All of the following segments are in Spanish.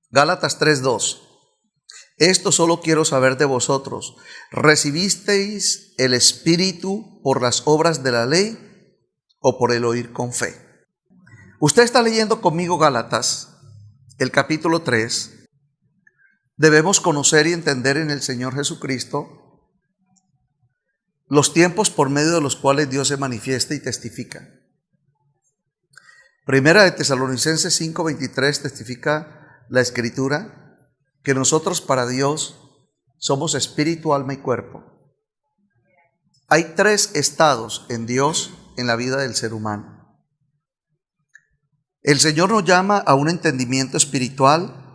Gálatas 3:2. Esto solo quiero saber de vosotros. ¿Recibisteis el Espíritu por las obras de la ley o por el oír con fe? Usted está leyendo conmigo Gálatas, el capítulo 3. Debemos conocer y entender en el Señor Jesucristo los tiempos por medio de los cuales Dios se manifiesta y testifica. Primera de Tesalonicenses 5:23 testifica la Escritura que nosotros para Dios somos espíritu, alma y cuerpo. Hay 3 estados en Dios en la vida del ser humano. El Señor nos llama a un entendimiento espiritual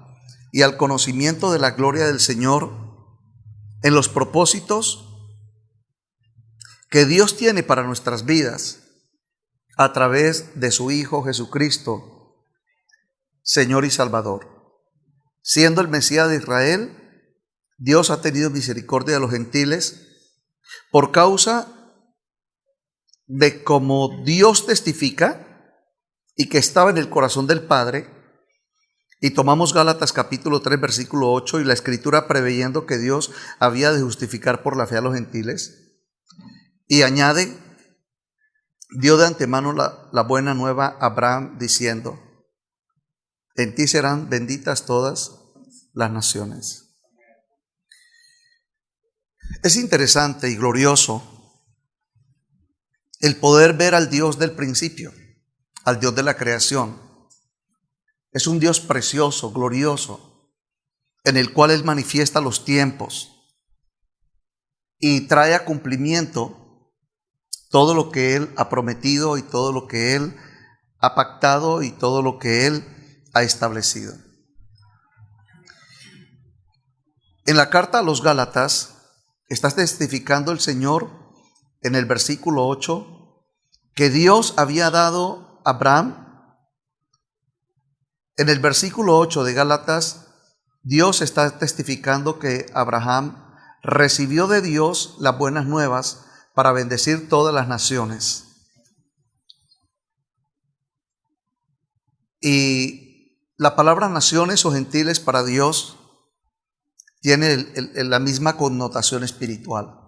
y al conocimiento de la gloria del Señor en los propósitos que Dios tiene para nuestras vidas a través de su Hijo Jesucristo, Señor y Salvador. Siendo el Mesías de Israel, Dios ha tenido misericordia de los gentiles por causa de cómo Dios testifica y que estaba en el corazón del Padre. Y tomamos Gálatas capítulo 3 versículo 8 y la Escritura preveyendo que Dios había de justificar por la fe a los gentiles. Y añade, dio de antemano la buena nueva a Abraham diciendo, en ti serán benditas todas las naciones. Es interesante y glorioso el poder ver al Dios del principio, al Dios de la creación. Es un Dios precioso, glorioso, en el cual Él manifiesta los tiempos y trae a cumplimiento todo lo que Él ha prometido y todo lo que Él ha pactado y todo lo que Él ha establecido. En la carta a los Gálatas está testificando el Señor en el versículo 8 que Dios había dado a Abraham. En el versículo 8 de Gálatas, Dios está testificando que Abraham recibió de Dios las buenas nuevas para bendecir todas las naciones. Y la palabra naciones o gentiles para Dios tiene la misma connotación espiritual.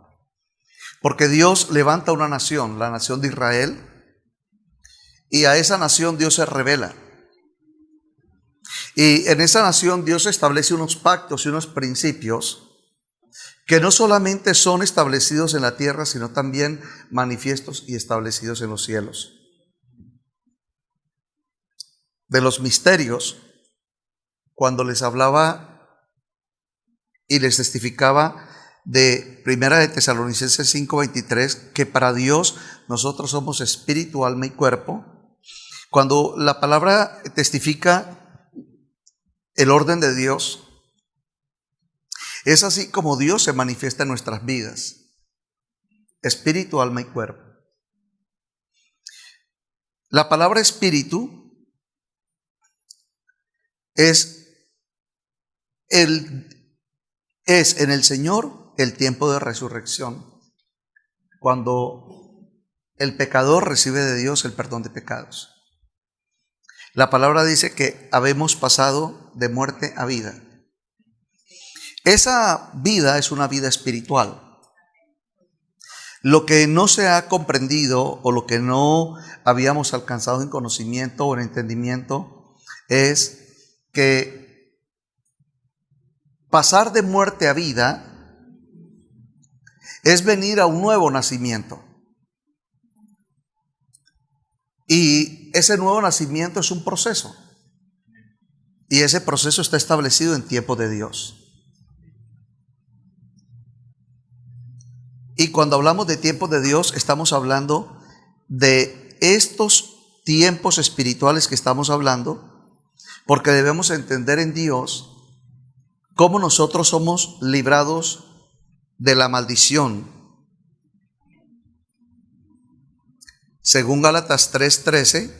Porque Dios levanta una nación, la nación de Israel, y a esa nación Dios se revela. Y en esa nación Dios establece unos pactos y unos principios que no solamente son establecidos en la tierra, sino también manifiestos y establecidos en los cielos. De los misterios, cuando les hablaba y les testificaba de Primera de Tesalonicenses 5:23, que para Dios nosotros somos espíritu, alma y cuerpo. Cuando la palabra testifica el orden de Dios, es así como Dios se manifiesta en nuestras vidas: espíritu, alma y cuerpo. La palabra espíritu es en el Señor el tiempo de resurrección, cuando el pecador recibe de Dios el perdón de pecados. La palabra dice que habemos pasado de muerte a vida. Esa vida es una vida espiritual. Lo que no se ha comprendido o lo que no habíamos alcanzado en conocimiento o en entendimiento es que pasar de muerte a vida es venir a un nuevo nacimiento. Y ese nuevo nacimiento es un proceso. Y ese proceso está establecido en tiempo de Dios. Y cuando hablamos de tiempo de Dios, estamos hablando de estos tiempos espirituales que estamos hablando, porque debemos entender en Dios cómo nosotros somos librados de la maldición. Según Gálatas 3:13,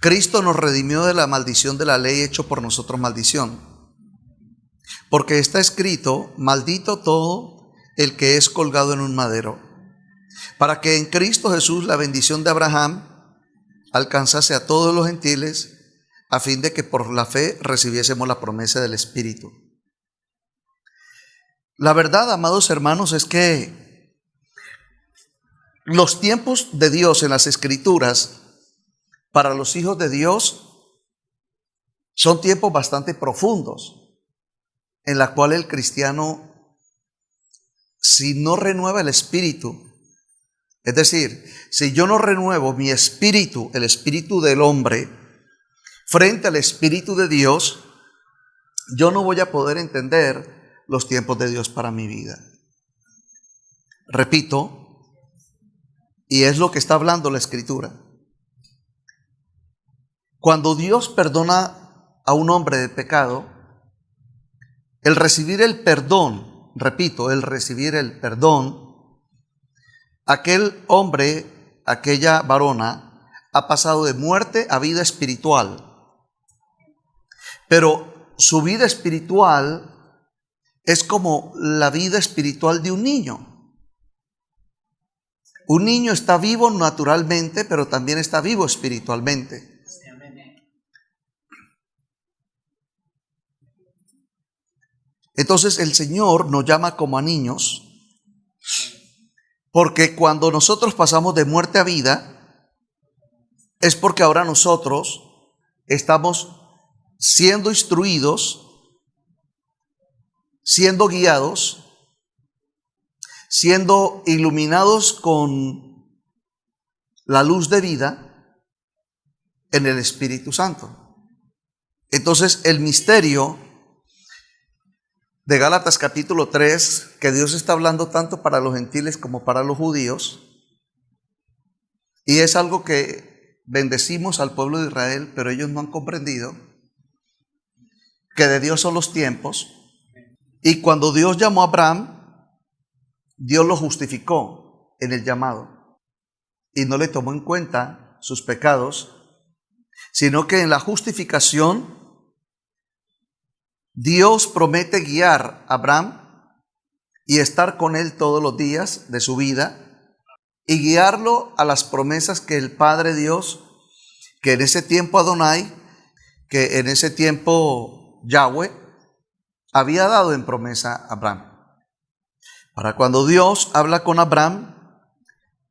Cristo nos redimió de la maldición de la ley, hecho por nosotros maldición. Porque está escrito: maldito todo el que es colgado en un madero, para que en Cristo Jesús la bendición de Abraham alcanzase a todos los gentiles, a fin de que por la fe recibiésemos la promesa del Espíritu. La verdad, amados hermanos, es que los tiempos de Dios en las Escrituras para los hijos de Dios son tiempos bastante profundos, en la cual el cristiano, si no renueva el espíritu, es decir, si yo no renuevo mi espíritu, el espíritu del hombre, frente al espíritu de Dios, yo no voy a poder entender los tiempos de Dios para mi vida. Repito, y es lo que está hablando la Escritura. Cuando Dios perdona a un hombre de pecado, el recibir el perdón, repito, el recibir el perdón, aquel hombre, aquella varona, ha pasado de muerte a vida espiritual. Pero su vida espiritual es como la vida espiritual de un niño. Un niño está vivo naturalmente, pero también está vivo espiritualmente. Entonces el Señor nos llama como a niños, porque cuando nosotros pasamos de muerte a vida, es porque ahora nosotros estamos siendo instruidos, siendo guiados, siendo iluminados con la luz de vida en el Espíritu Santo. Entonces el misterio de Gálatas capítulo 3, que Dios está hablando tanto para los gentiles como para los judíos, y es algo que bendecimos al pueblo de Israel, pero ellos no han comprendido que de Dios son los tiempos. Y cuando Dios llamó a Abraham, Dios lo justificó en el llamado y no le tomó en cuenta sus pecados, sino que en la justificación Dios promete guiar a Abraham y estar con él todos los días de su vida y guiarlo a las promesas que el Padre Dios, que en ese tiempo Adonai, que en ese tiempo Yahweh, había dado en promesa a Abraham. Para cuando Dios habla con Abraham,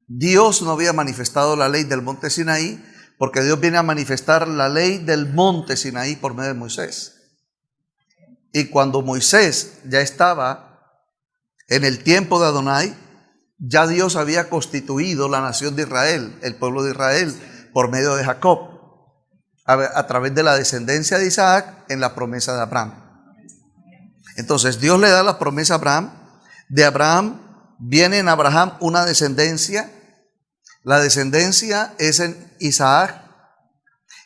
Dios no había manifestado la ley del monte Sinaí, porque Dios viene a manifestar la ley del monte Sinaí por medio de Moisés. Y cuando Moisés ya estaba en el tiempo de Adonai, ya Dios había constituido la nación de Israel, el pueblo de Israel, por medio de Jacob, a través de la descendencia de Isaac en la promesa de Abraham. Entonces Dios le da la promesa a Abraham. De Abraham viene en Abraham una descendencia. La descendencia es en Isaac.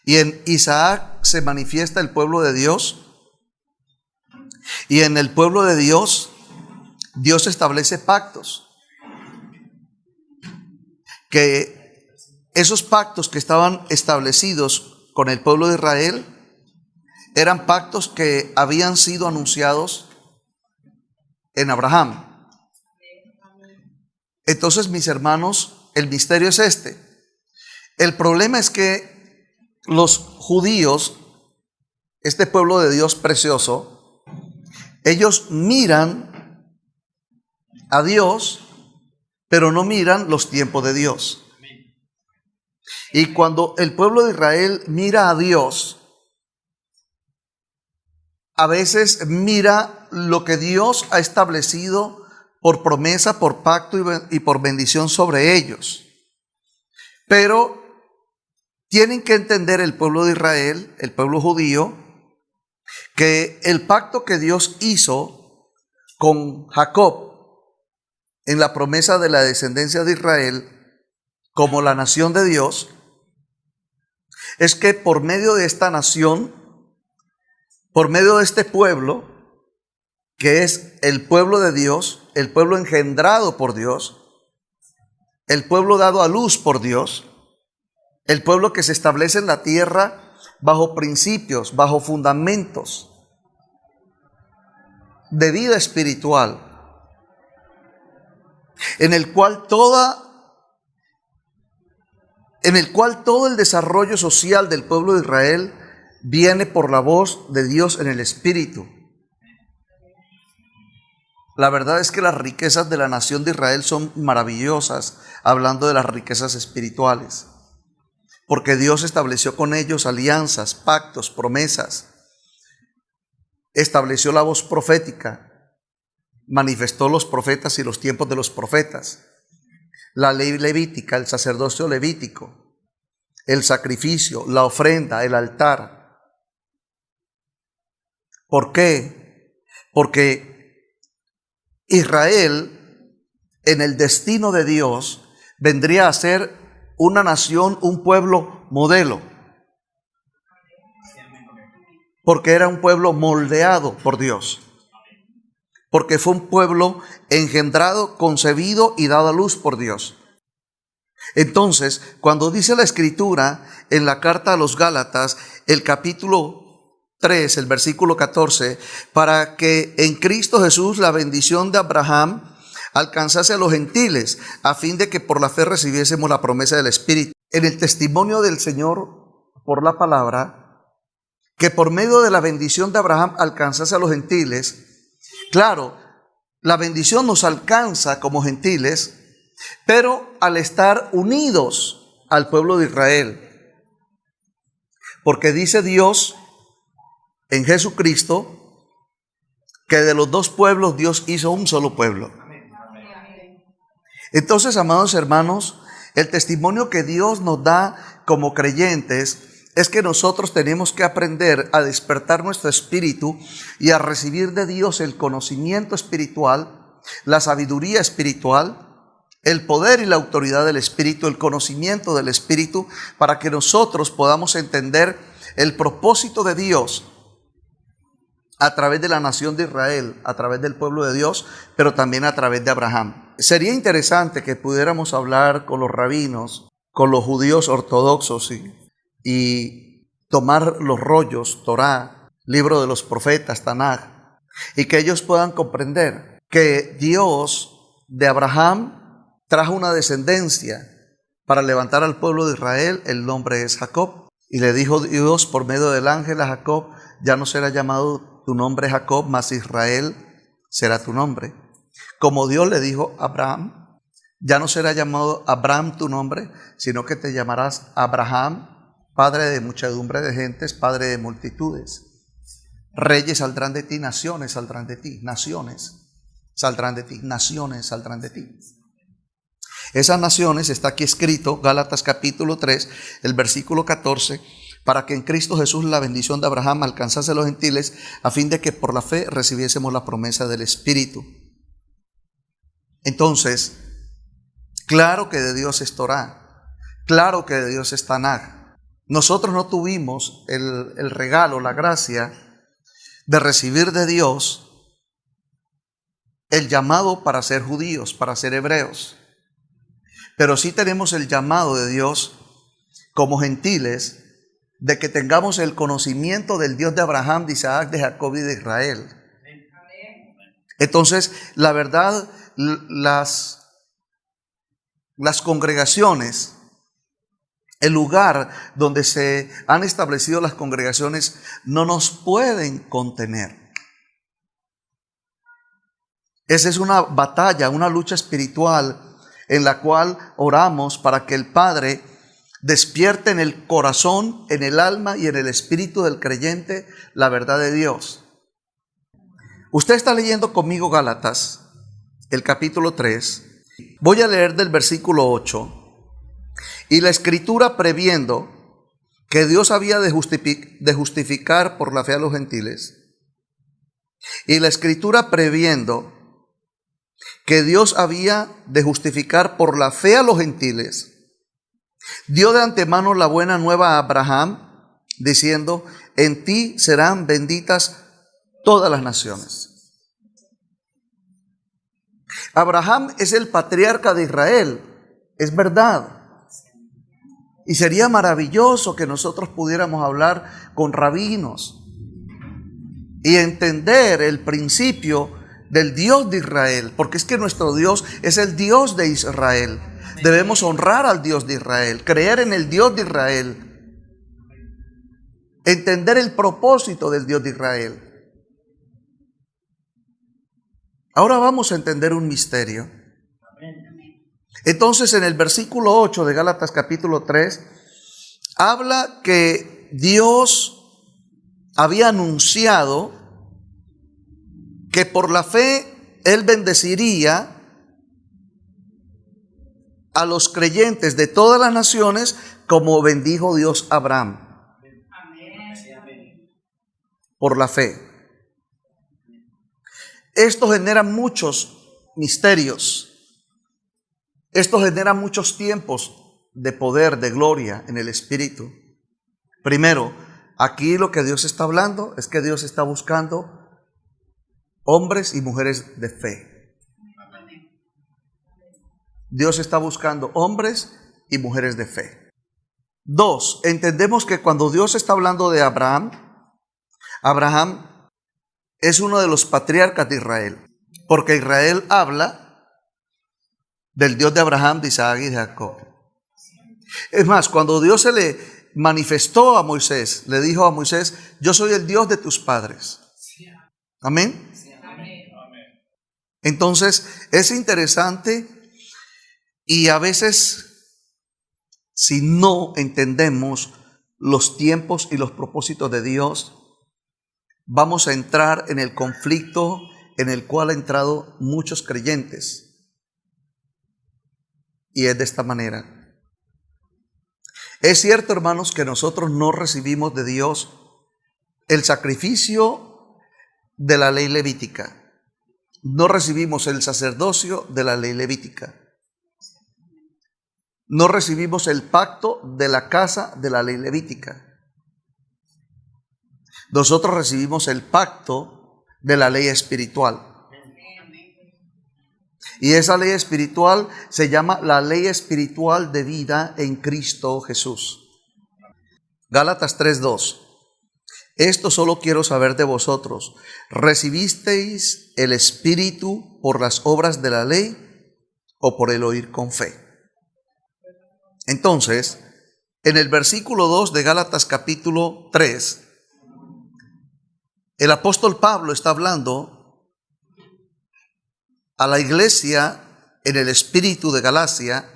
Y en Isaac se manifiesta el pueblo de Dios. Y en el pueblo de Dios, Dios establece pactos. Que esos pactos que estaban establecidos con el pueblo de Israel eran pactos que habían sido anunciados en Abraham. Entonces, mis hermanos, el misterio es este. El problema es que los judíos, este pueblo de Dios precioso, ellos miran a Dios, pero no miran los tiempos de Dios. Y cuando el pueblo de Israel mira a Dios, a veces mira lo que Dios ha establecido por promesa, por pacto y por bendición sobre ellos. Pero tienen que entender el pueblo de Israel, el pueblo judío, que el pacto que Dios hizo con Jacob en la promesa de la descendencia de Israel como la nación de Dios, es que por medio de esta nación, por medio de este pueblo, que es el pueblo de Dios, el pueblo engendrado por Dios, el pueblo dado a luz por Dios, el pueblo que se establece en la tierra bajo principios, bajo fundamentos de vida espiritual, en el cual todo el desarrollo social del pueblo de Israel viene por la voz de Dios en el Espíritu. La verdad es que las riquezas de la nación de Israel son maravillosas, hablando de las riquezas espirituales, porque Dios estableció con ellos alianzas, pactos, promesas, estableció la voz profética, manifestó los profetas y los tiempos de los profetas, la ley levítica, el sacerdocio levítico, el sacrificio, la ofrenda, el altar. ¿Por qué? Porque Israel, en el destino de Dios, vendría a ser una nación, un pueblo modelo, porque era un pueblo moldeado por Dios, porque fue un pueblo engendrado, concebido y dado a luz por Dios. Entonces, cuando dice la Escritura en la carta a los Gálatas, el capítulo 3, el versículo 14, para que en Cristo Jesús la bendición de Abraham alcanzase a los gentiles, a fin de que por la fe recibiésemos la promesa del Espíritu. En el testimonio del Señor por la palabra, que por medio de la bendición de Abraham alcanzase a los gentiles. Claro, la bendición nos alcanza como gentiles, pero al estar unidos al pueblo de Israel, porque dice Dios en Jesucristo que de los dos pueblos Dios hizo un solo pueblo. Entonces, amados hermanos, el testimonio que Dios nos da como creyentes es que nosotros tenemos que aprender a despertar nuestro espíritu y a recibir de Dios el conocimiento espiritual, la sabiduría espiritual, el poder y la autoridad del Espíritu, el conocimiento del Espíritu, para que nosotros podamos entender el propósito de Dios a través de la nación de Israel, a través del pueblo de Dios, pero también a través de Abraham. Sería interesante que pudiéramos hablar con los rabinos, con los judíos ortodoxos y tomar los rollos, Torá, libro de los profetas, Tanaj, y que ellos puedan comprender que Dios de Abraham trajo una descendencia para levantar al pueblo de Israel. El nombre es Jacob, y le dijo Dios por medio del ángel a Jacob: ya no será llamado tu nombre Jacob, mas Israel será tu nombre. Como Dios le dijo a Abraham: ya no será llamado Abraham tu nombre, sino que te llamarás Abraham, padre de muchedumbre de gentes, padre de multitudes. Reyes saldrán de ti, naciones saldrán de ti, naciones saldrán de ti, naciones saldrán de ti. Esas naciones está aquí escrito, Gálatas capítulo 3, el versículo 14, para que en Cristo Jesús la bendición de Abraham alcanzase a los gentiles, a fin de que por la fe recibiésemos la promesa del Espíritu. Entonces, claro que de Dios es Torá, claro que de Dios es Tanaj. Nosotros no tuvimos el regalo, la gracia de recibir de Dios el llamado para ser judíos, para ser hebreos. Pero sí tenemos el llamado de Dios como gentiles, de que tengamos el conocimiento del Dios de Abraham, de Isaac, de Jacob y de Israel. Entonces, la verdad, las congregaciones, el lugar donde se han establecido las congregaciones, no nos pueden contener. Esa es una batalla, una lucha espiritual en la cual oramos para que el Padre despierte en el corazón, en el alma y en el espíritu del creyente la verdad de Dios. Usted está leyendo conmigo Gálatas, el capítulo 3. Voy a leer del versículo 8. Y la Escritura, previendo que Dios había de justificar por la fe a los gentiles, y la Escritura, previendo que Dios había de justificar por la fe a los gentiles, dio de antemano la buena nueva a Abraham, diciendo: en ti serán benditas todas las naciones. Abraham es el patriarca de Israel, es verdad. Y sería maravilloso que nosotros pudiéramos hablar con rabinos y entender el principio del Dios de Israel, porque es que nuestro Dios es el Dios de Israel. Debemos honrar al Dios de Israel, creer en el Dios de Israel. entender el propósito del Dios de Israel. Ahora vamos a entender un misterio. Entonces, en el versículo 8 de Gálatas capítulo 3, habla que Dios había anunciado que por la fe Él bendeciría a los creyentes de todas las naciones como bendijo Dios a Abraham. Por la fe. Esto genera muchos misterios. Esto genera muchos tiempos de poder, de gloria en el Espíritu. Primero, aquí lo que Dios está hablando es que Dios está buscando hombres y mujeres de fe. Dios está buscando hombres y mujeres de fe. Dos, entendemos que cuando Dios está hablando de Abraham, Abraham es uno de los patriarcas de Israel, porque Israel habla del Dios de Abraham, de Isaac y de Jacob. Es más, cuando Dios se le manifestó a Moisés, le dijo a Moisés: yo soy el Dios de tus padres. Amén. Entonces es interesante, y a veces, si no entendemos los tiempos y los propósitos de Dios, vamos a entrar en el conflicto en el cual han entrado muchos creyentes. Y es de esta manera. Es cierto, hermanos, que nosotros no recibimos de Dios el sacrificio de la ley levítica. No recibimos el sacerdocio de la ley levítica. No recibimos el pacto de la casa de la ley levítica. Nosotros recibimos el pacto de la ley espiritual. Y esa ley espiritual se llama la ley espiritual de vida en Cristo Jesús. Gálatas 3:2. Esto solo quiero saber de vosotros: ¿recibisteis el Espíritu por las obras de la ley o por el oír con fe? Entonces, en el versículo 2 de Gálatas capítulo 3, el apóstol Pablo está hablando a la iglesia en el espíritu de Galacia,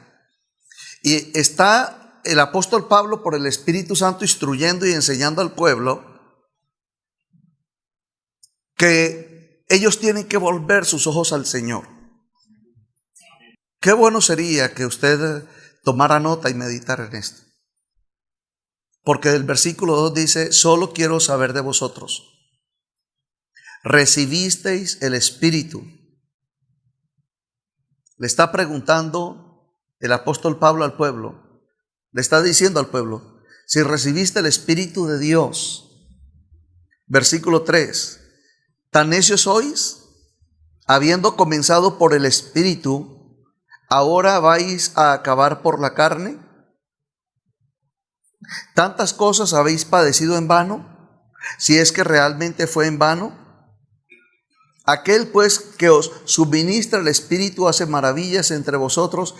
y está el apóstol Pablo por el Espíritu Santo instruyendo y enseñando al pueblo que ellos tienen que volver sus ojos al Señor. Qué bueno sería que usted tomara nota y meditara en esto, porque el versículo 2 dice: solo quiero saber de vosotros, ¿recibisteis el Espíritu? Le está preguntando el apóstol Pablo al pueblo. Le está diciendo al pueblo: si recibiste el Espíritu de Dios. Versículo 3. ¿Tan necios sois? Habiendo comenzado por el Espíritu, ¿ahora vais a acabar por la carne? ¿Tantas cosas habéis padecido en vano? Si es que realmente fue en vano. Aquel pues que os suministra el Espíritu hace maravillas entre vosotros,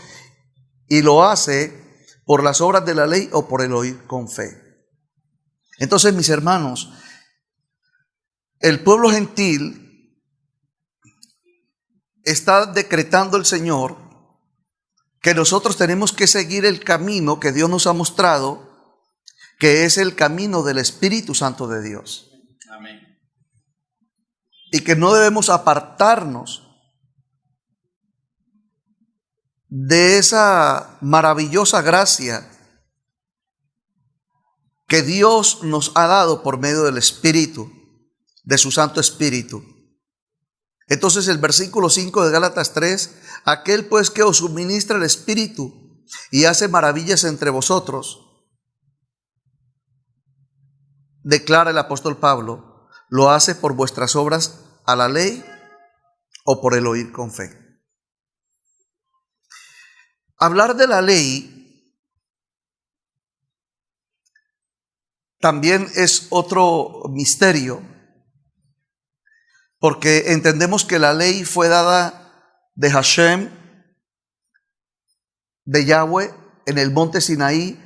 y lo hace por las obras de la ley o por el oír con fe. Entonces, mis hermanos, el pueblo gentil está decretando el Señor que nosotros tenemos que seguir el camino que Dios nos ha mostrado, que es el camino del Espíritu Santo de Dios. Amén. Y que no debemos apartarnos de esa maravillosa gracia que Dios nos ha dado por medio del Espíritu, de su Santo Espíritu. Entonces el versículo 5 de Gálatas 3, aquel pues que os suministra el Espíritu y hace maravillas entre vosotros, declara el apóstol Pablo, ¿lo hace por vuestras obras a la ley o por el oír con fe? Hablar de la ley también es otro misterio, porque entendemos que la ley fue dada de Hashem, de Yahweh, en el monte Sinaí,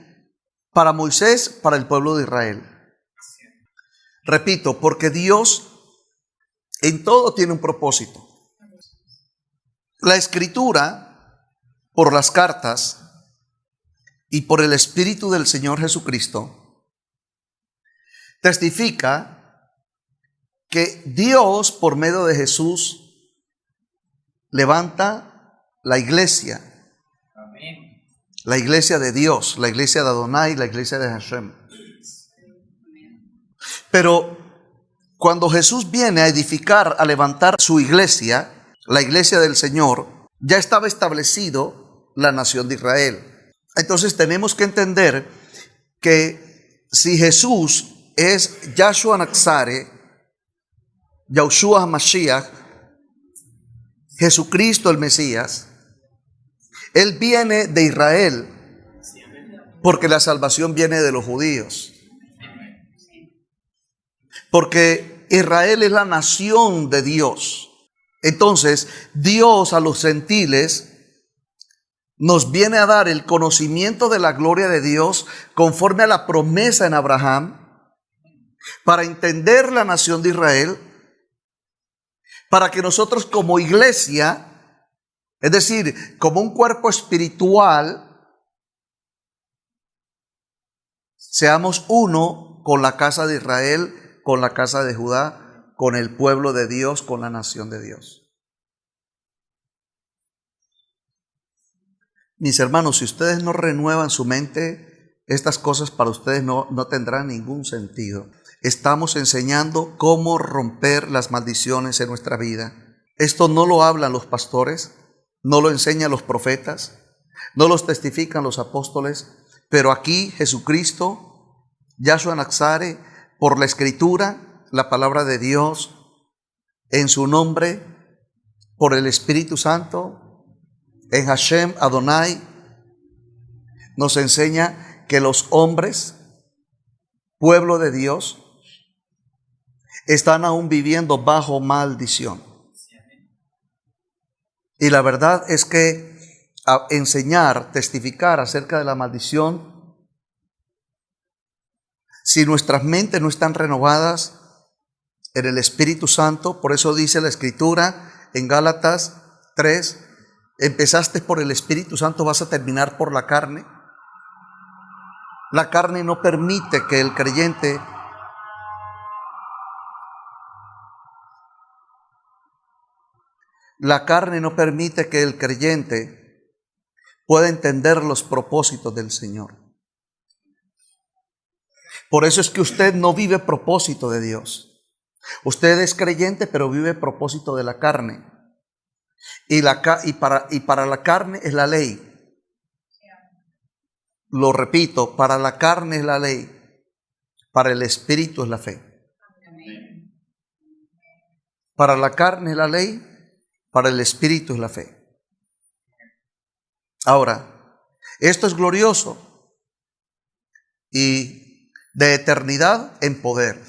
para Moisés, para el pueblo de Israel. Repito, porque Dios en todo tiene un propósito. La Escritura, por las cartas y por el Espíritu del Señor Jesucristo, testifica que Dios, por medio de Jesús, levanta la iglesia. La iglesia de Dios, la iglesia de Adonai, la iglesia de Hashem. Pero cuando Jesús viene a edificar, a levantar su iglesia, la iglesia del Señor, ya estaba establecido la nación de Israel. Entonces tenemos que entender que si Jesús es Yahshua Naxare, Yahushua HaMashiach, Jesucristo el Mesías, Él viene de Israel, porque la salvación viene de los judíos. Porque Israel es la nación de Dios. Entonces, Dios a los gentiles nos viene a dar el conocimiento de la gloria de Dios conforme a la promesa en Abraham, para entender la nación de Israel, para que nosotros como iglesia, es decir, como un cuerpo espiritual, seamos uno con la casa de Israel, con la casa de Judá, con el pueblo de Dios, con la nación de Dios. Mis hermanos, si ustedes no renuevan su mente, estas cosas para ustedes no tendrán ningún sentido. Estamos enseñando cómo romper las maldiciones en nuestra vida. Esto no lo hablan los pastores, no lo enseñan los profetas, no los testifican los apóstoles, pero aquí Jesucristo, Yahshua Naxare, por la Escritura, la palabra de Dios, en su nombre, por el Espíritu Santo, en Hashem Adonai, nos enseña que los hombres, pueblo de Dios, están aún viviendo bajo maldición. Y la verdad es que a enseñar, testificar acerca de la maldición, si nuestras mentes no están renovadas en el Espíritu Santo, por eso dice la Escritura en Gálatas 3, empezaste por el Espíritu Santo, vas a terminar por la carne. La carne no permite que el creyente pueda entender los propósitos del Señor. Por eso es que usted no vive propósito de Dios. Usted es creyente, pero vive propósito de la carne. Y para la carne es la ley. Lo repito, para la carne es la ley, para el Espíritu es la fe. Para la carne es la ley, para el Espíritu es la fe. Ahora, esto es glorioso y de eternidad en poder.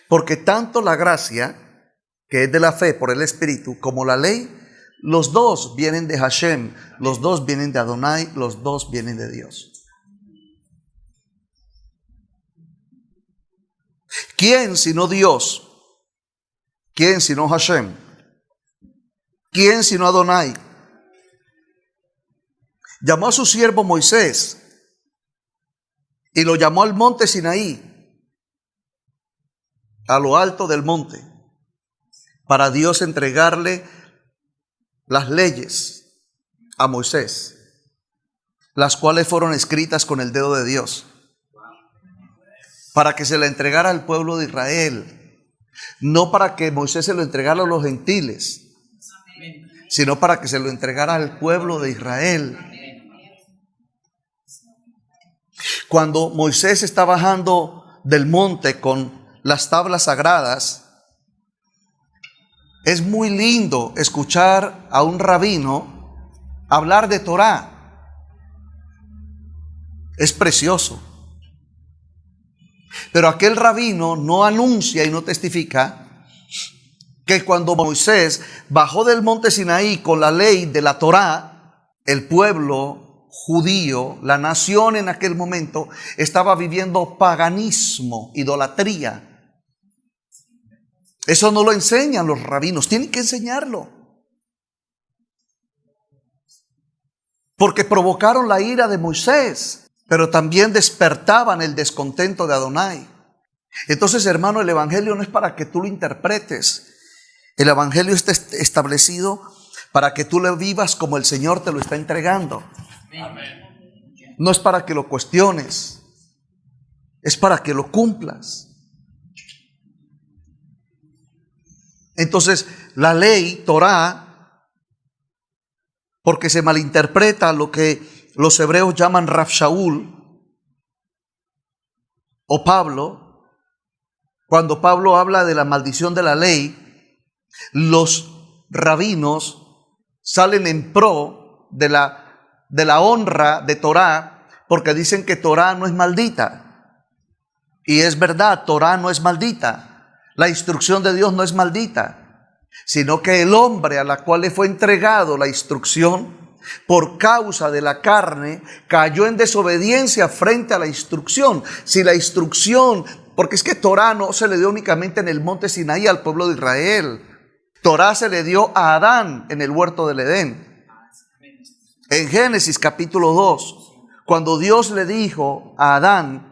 Porque tanto la gracia, que es de la fe por el Espíritu, como la ley, los dos vienen de Hashem, los dos vienen de Adonai, los dos vienen de Dios. ¿Quién sino Dios? ¿Quién sino Hashem? ¿Quién sino Adonai? Llamó a su siervo Moisés y lo llamó al monte Sinaí, a lo alto del monte, para Dios entregarle las leyes a Moisés, las cuales fueron escritas con el dedo de Dios, para que se la entregara al pueblo de Israel, no para que Moisés se lo entregara a los gentiles, sino para que se lo entregara al pueblo de Israel. Cuando Moisés está bajando del monte con las tablas sagradas, es muy lindo escuchar a un rabino hablar de Torah. Es precioso. Pero aquel rabino no anuncia y no testifica que cuando Moisés bajó del monte Sinaí con la ley de la Torah, el pueblo judío, la nación en aquel momento, estaba viviendo paganismo, idolatría. Eso no lo enseñan los rabinos, tienen que enseñarlo. Porque provocaron la ira de Moisés, pero también despertaban el descontento de Adonai. Entonces, hermano, el evangelio no es para que tú lo interpretes. El evangelio está establecido para que tú lo vivas como el Señor te lo está entregando. Amén. No es para que lo cuestiones, es para que lo cumplas. Entonces, la ley, Torah, porque se malinterpreta lo que los hebreos llaman Rav Shaul o Pablo. Cuando Pablo habla de la maldición de la ley, los rabinos salen en pro de la honra de Torah, porque dicen que Torah no es maldita. Y es verdad, Torah no es maldita. La instrucción de Dios no es maldita, sino que el hombre a la cual le fue entregado la instrucción, por causa de la carne, cayó en desobediencia frente a la instrucción. Si la instrucción, porque es que Torah no se le dio únicamente en el monte Sinaí al pueblo de Israel. Torah se le dio a Adán en el huerto del Edén. En Génesis capítulo 2, cuando Dios le dijo a Adán: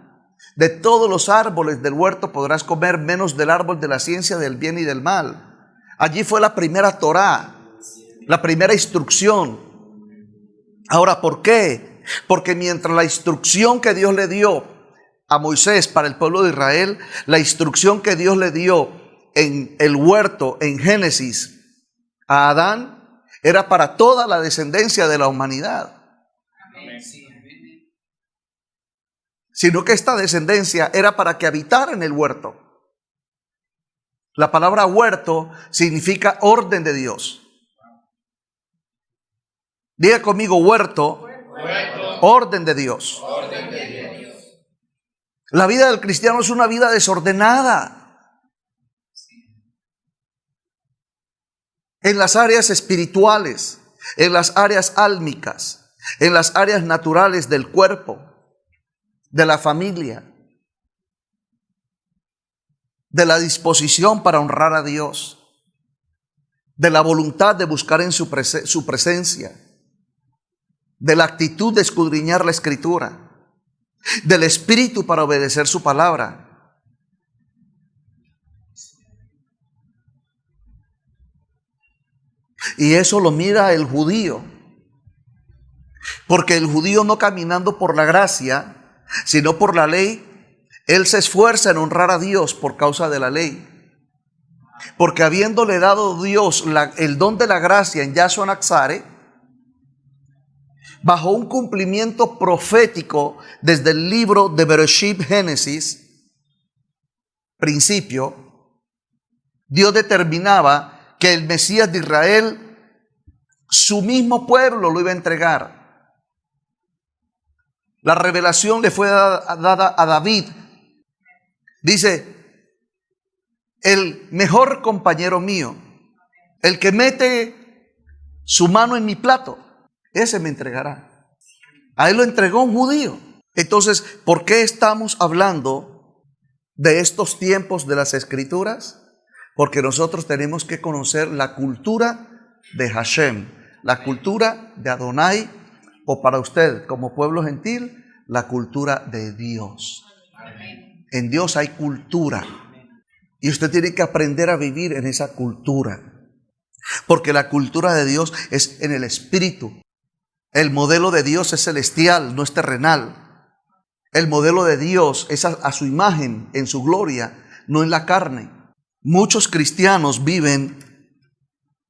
de todos los árboles del huerto podrás comer, menos del árbol de la ciencia del bien y del mal. Allí fue la primera Torah, la primera instrucción. Ahora, ¿por qué? Porque mientras la instrucción que Dios le dio a Moisés para el pueblo de Israel, la instrucción que Dios le dio en el huerto, en Génesis, a Adán, era para toda la descendencia de la humanidad. Amén. Sino que esta descendencia era para que habitara en el huerto. La palabra huerto significa orden de Dios. Diga conmigo: huerto, orden de Dios. Orden de Dios. La vida del cristiano es una vida desordenada. En las áreas espirituales, en las áreas álmicas, en las áreas naturales del cuerpo, de la familia, de la disposición para honrar a Dios, de la voluntad de buscar en su presencia, de la actitud de escudriñar la Escritura, del espíritu para obedecer su palabra. Y eso lo mira el judío, porque el judío, no caminando por la gracia, sino por la ley, él se esfuerza en honrar a Dios por causa de la ley. Porque habiéndole dado Dios el don de la gracia en Yahshua Naxare, bajo un cumplimiento profético desde el libro de Bereshit, Génesis, principio, Dios determinaba que el Mesías de Israel, su mismo pueblo, lo iba a entregar. La revelación le fue dada a David. Dice: el mejor compañero mío, el que mete su mano en mi plato, ese me entregará. A él lo entregó un judío. Entonces, ¿por qué estamos hablando de estos tiempos de las Escrituras? Porque nosotros tenemos que conocer la cultura de Hashem, la cultura de Adonai, o para usted como pueblo gentil, la cultura de Dios. En Dios hay cultura y usted tiene que aprender a vivir en esa cultura, porque la cultura de Dios es en el espíritu. El modelo de Dios es celestial, no es terrenal. El modelo de Dios es a su imagen, en su gloria, no en la carne. Muchos cristianos viven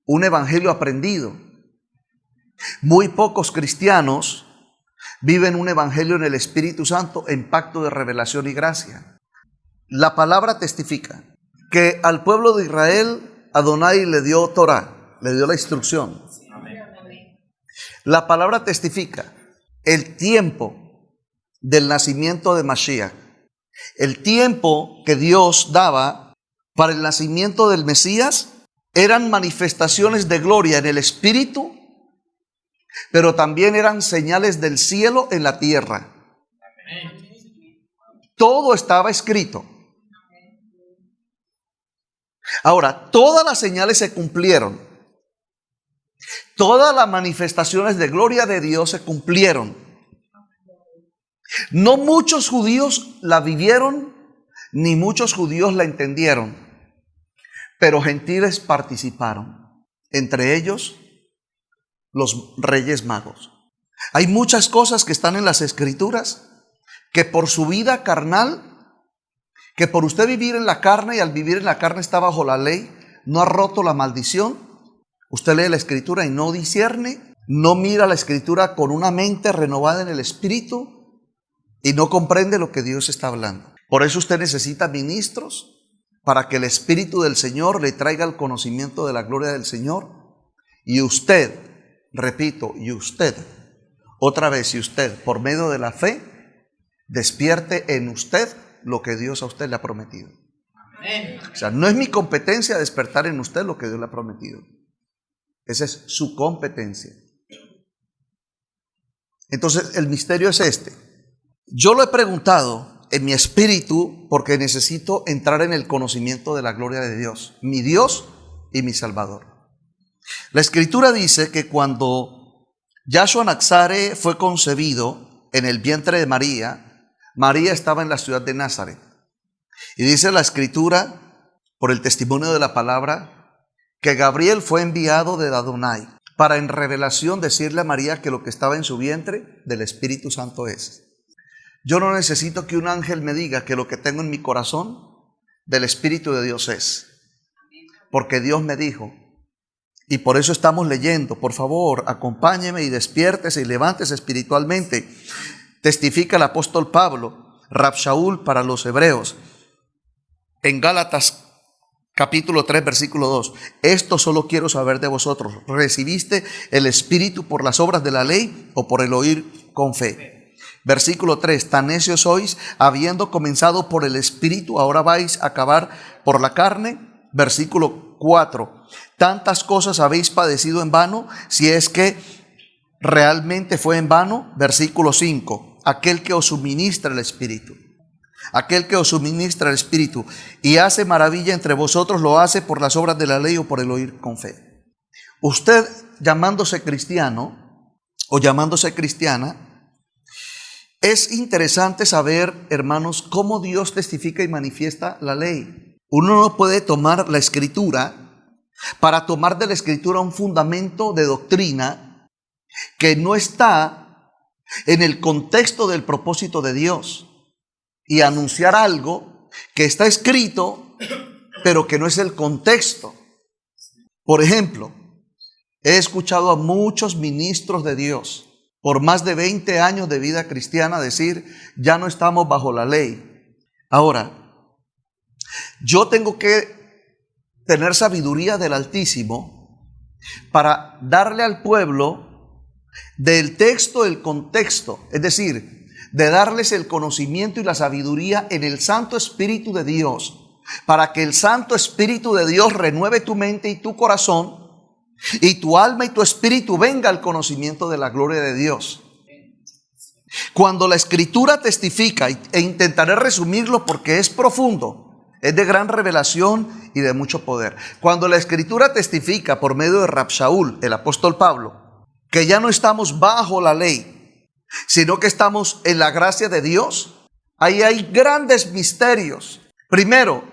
un evangelio aprendido. Muy pocos cristianos viven un evangelio en el Espíritu Santo, en pacto de revelación y gracia. La palabra testifica que al pueblo de Israel Adonai le dio Torah, le dio la instrucción. La palabra testifica el tiempo del nacimiento de Mashiach, el tiempo que Dios daba para el nacimiento del Mesías. Eran manifestaciones de gloria en el Espíritu pero también eran señales del cielo en la tierra. Todo estaba escrito. Ahora, todas las señales se cumplieron. Todas las manifestaciones de gloria de Dios se cumplieron. No muchos judíos la vivieron, ni muchos judíos la entendieron, pero gentiles participaron, entre ellos los reyes magos. Hay muchas cosas que están en las Escrituras que por su vida carnal, que por usted vivir en la carne y al vivir en la carne está bajo la ley, no ha roto la maldición. Usted lee la Escritura y no discierne, no mira la Escritura con una mente renovada en el Espíritu y no comprende lo que Dios está hablando. Por eso usted necesita ministros para que el Espíritu del Señor le traiga el conocimiento de la gloria del Señor. Y usted, repito, y usted, otra vez, y usted, por medio de la fe, despierte en usted lo que Dios a usted le ha prometido. O sea, no es mi competencia despertar en usted lo que Dios le ha prometido. Esa es su competencia. Entonces, el misterio es este. Yo lo he preguntado en mi espíritu porque necesito entrar en el conocimiento de la gloria de Dios, mi Dios y mi Salvador. La Escritura dice que cuando Yahshua Naxare fue concebido en el vientre de María, María estaba en la ciudad de Nazaret. Y dice la Escritura, por el testimonio de la palabra, que Gabriel fue enviado de Adonai para en revelación decirle a María que lo que estaba en su vientre del Espíritu Santo es. Yo no necesito que un ángel me diga que lo que tengo en mi corazón del Espíritu de Dios es, porque Dios me dijo. Y por eso estamos leyendo. Por favor, acompáñeme y despiértese y levántese espiritualmente. Testifica el apóstol Pablo, Rab Shaul para los hebreos, en Gálatas capítulo 3, versículo 2. Esto solo quiero saber de vosotros. ¿Recibiste el Espíritu por las obras de la ley o por el oír con fe? Versículo 3. Tan necios sois, habiendo comenzado por el Espíritu, ahora vais a acabar por la carne. Versículo 4. Tantas cosas habéis padecido en vano, si es que realmente fue en vano. Versículo 5. Aquel que os suministra el Espíritu. Aquel que os suministra el Espíritu y hace maravilla entre vosotros, lo hace por las obras de la ley o por el oír con fe. Usted, llamándose cristiano o llamándose cristiana, es interesante saber, hermanos, cómo Dios testifica y manifiesta la ley. Uno no puede tomar la Escritura para tomar de la Escritura un fundamento de doctrina que no está en el contexto del propósito de Dios y anunciar algo que está escrito pero que no es el contexto. Por ejemplo, he escuchado a muchos ministros de Dios por más de 20 años de vida cristiana decir: ya no estamos bajo la ley. Ahora, yo tengo que tener sabiduría del Altísimo para darle al pueblo del texto el contexto, es decir, de darles el conocimiento y la sabiduría en el Santo Espíritu de Dios, para que el Santo Espíritu de Dios renueve tu mente y tu corazón, y tu alma y tu espíritu venga al conocimiento de la gloria de Dios. Cuando la Escritura testifica, e intentaré resumirlo porque es profundo, es de gran revelación y de mucho poder. Cuando la Escritura testifica por medio de Rab Shaul, el apóstol Pablo, que ya no estamos bajo la ley, sino que estamos en la gracia de Dios, ahí hay grandes misterios. Primero,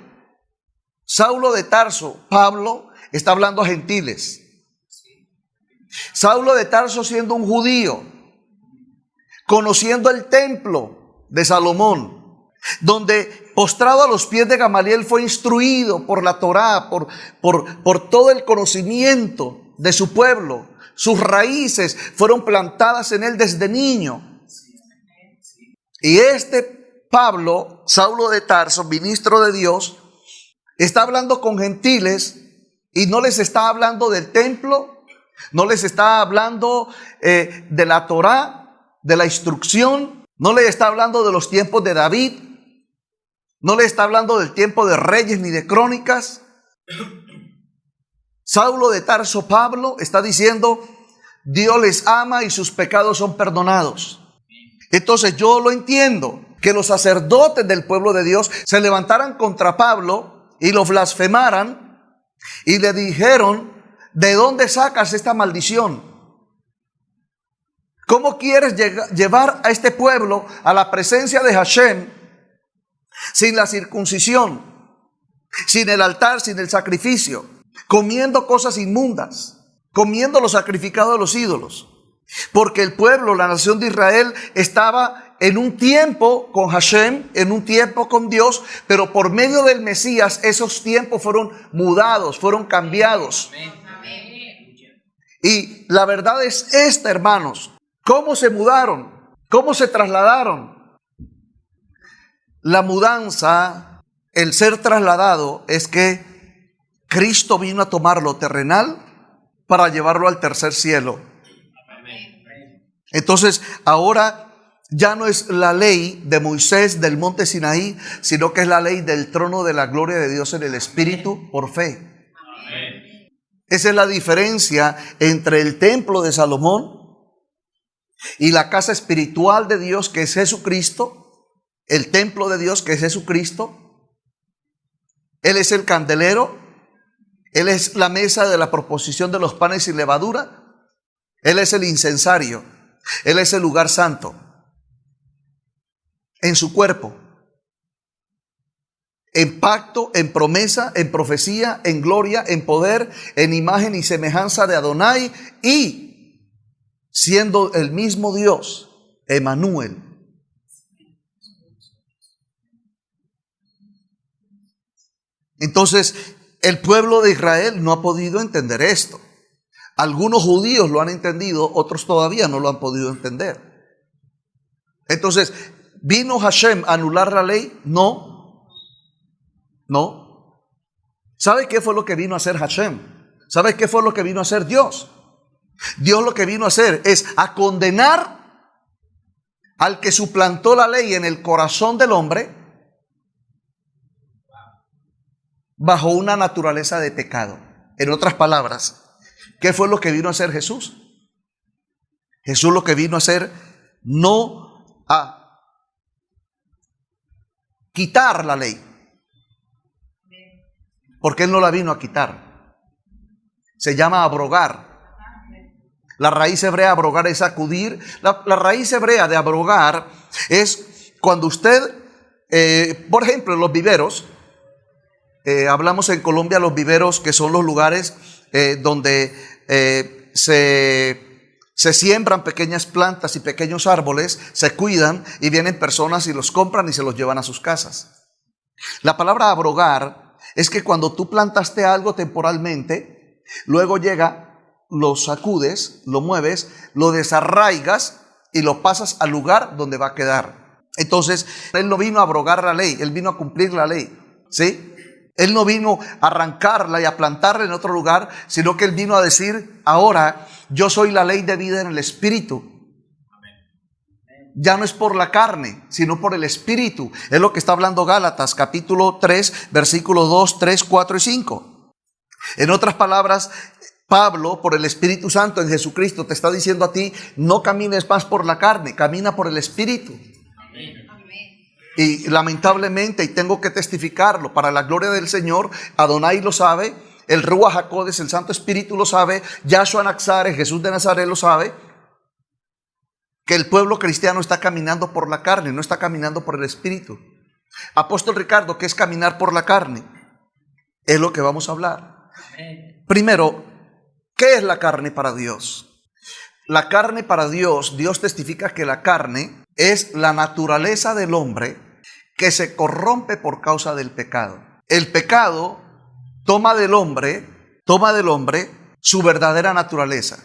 Saulo de Tarso, Pablo, está hablando a gentiles. Saulo de Tarso, siendo un judío, conociendo el templo de Salomón, donde postrado a los pies de Gamaliel fue instruido por la Torá, por todo el conocimiento de su pueblo. Sus raíces fueron plantadas en él desde niño. Y este Pablo, Saulo de Tarso, ministro de Dios, está hablando con gentiles y no les está hablando del templo, no les está hablando de la Torá, de la instrucción, no les está hablando de los tiempos de David, no les está hablando del tiempo de Reyes ni de Crónicas. Saulo de Tarso, Pablo, está diciendo: Dios les ama y sus pecados son perdonados. Entonces yo lo entiendo, que los sacerdotes del pueblo de Dios se levantaran contra Pablo y lo blasfemaran y le dijeron: ¿de dónde sacas esta maldición? ¿Cómo quieres llevar a este pueblo a la presencia de Hashem sin la circuncisión, sin el altar, sin el sacrificio, comiendo cosas inmundas, comiendo lo sacrificado de los ídolos? Porque el pueblo, la nación de Israel, estaba en un tiempo con Hashem, en un tiempo con Dios, pero por medio del Mesías esos tiempos fueron mudados, fueron cambiados. Y la verdad es esta, hermanos. ¿Cómo se mudaron? ¿Cómo se trasladaron? La mudanza, el ser trasladado, es que Cristo vino a tomar lo terrenal para llevarlo al tercer cielo. Entonces, ahora ya no es la ley de Moisés del monte Sinaí, sino que es la ley del trono de la gloria de Dios en el Espíritu por fe. Esa es la diferencia entre el templo de Salomón y la casa espiritual de Dios, que es Jesucristo, el templo de Dios, que es Jesucristo. Él es el candelero, Él es la mesa de la proposición de los panes sin levadura, Él es el incensario, Él es el lugar santo. En su cuerpo, en pacto, en promesa, en profecía, en gloria, en poder, en imagen y semejanza de Adonai, y siendo el mismo Dios, Emmanuel. Entonces, el pueblo de Israel no ha podido entender esto. Algunos judíos lo han entendido, otros todavía no lo han podido entender. Entonces, ¿vino Hashem a anular la ley? No. No. ¿Sabe qué fue lo que vino a hacer Hashem? ¿Sabe qué fue lo que vino a hacer Dios? Dios lo que vino a hacer es a condenar al que suplantó la ley en el corazón del hombre bajo una naturaleza de pecado. En otras palabras, ¿qué fue lo que vino a hacer Jesús? Jesús lo que vino a hacer, no a quitar la ley, porque Él no la vino a quitar. Se llama abrogar. La raíz hebrea abrogar es sacudir. La raíz hebrea de abrogar es cuando usted, por ejemplo, en los viveros, hablamos en Colombia los viveros, que son los lugares donde se siembran pequeñas plantas y pequeños árboles, se cuidan y vienen personas y los compran y se los llevan a sus casas. La palabra abrogar es que cuando tú plantaste algo temporalmente, luego llega, lo sacudes, lo mueves, lo desarraigas y lo pasas al lugar donde va a quedar. Entonces, Él no vino a abrogar la ley, Él vino a cumplir la ley, ¿sí? Él no vino a arrancarla y a plantarla en otro lugar, sino que Él vino a decir: ahora yo soy la ley de vida en el Espíritu. Ya no es por la carne, sino por el Espíritu. Es lo que está hablando Gálatas, capítulo 3, versículos 2, 3, 4 y 5. En otras palabras, Pablo, por el Espíritu Santo en Jesucristo, te está diciendo a ti: no camines más por la carne, camina por el Espíritu. Amén. Y lamentablemente, y tengo que testificarlo, para la gloria del Señor, Adonai lo sabe, el Ruach HaKodesh, el Santo Espíritu lo sabe, Yahshua Naxare, Jesús de Nazaret lo sabe, que el pueblo cristiano está caminando por la carne, no está caminando por el Espíritu. Apóstol Ricardo, ¿qué es caminar por la carne? Es lo que vamos a hablar. Primero, ¿qué es la carne para Dios? La carne para Dios, Dios testifica que la carne es la naturaleza del hombre que se corrompe por causa del pecado. El pecado toma del hombre su verdadera naturaleza,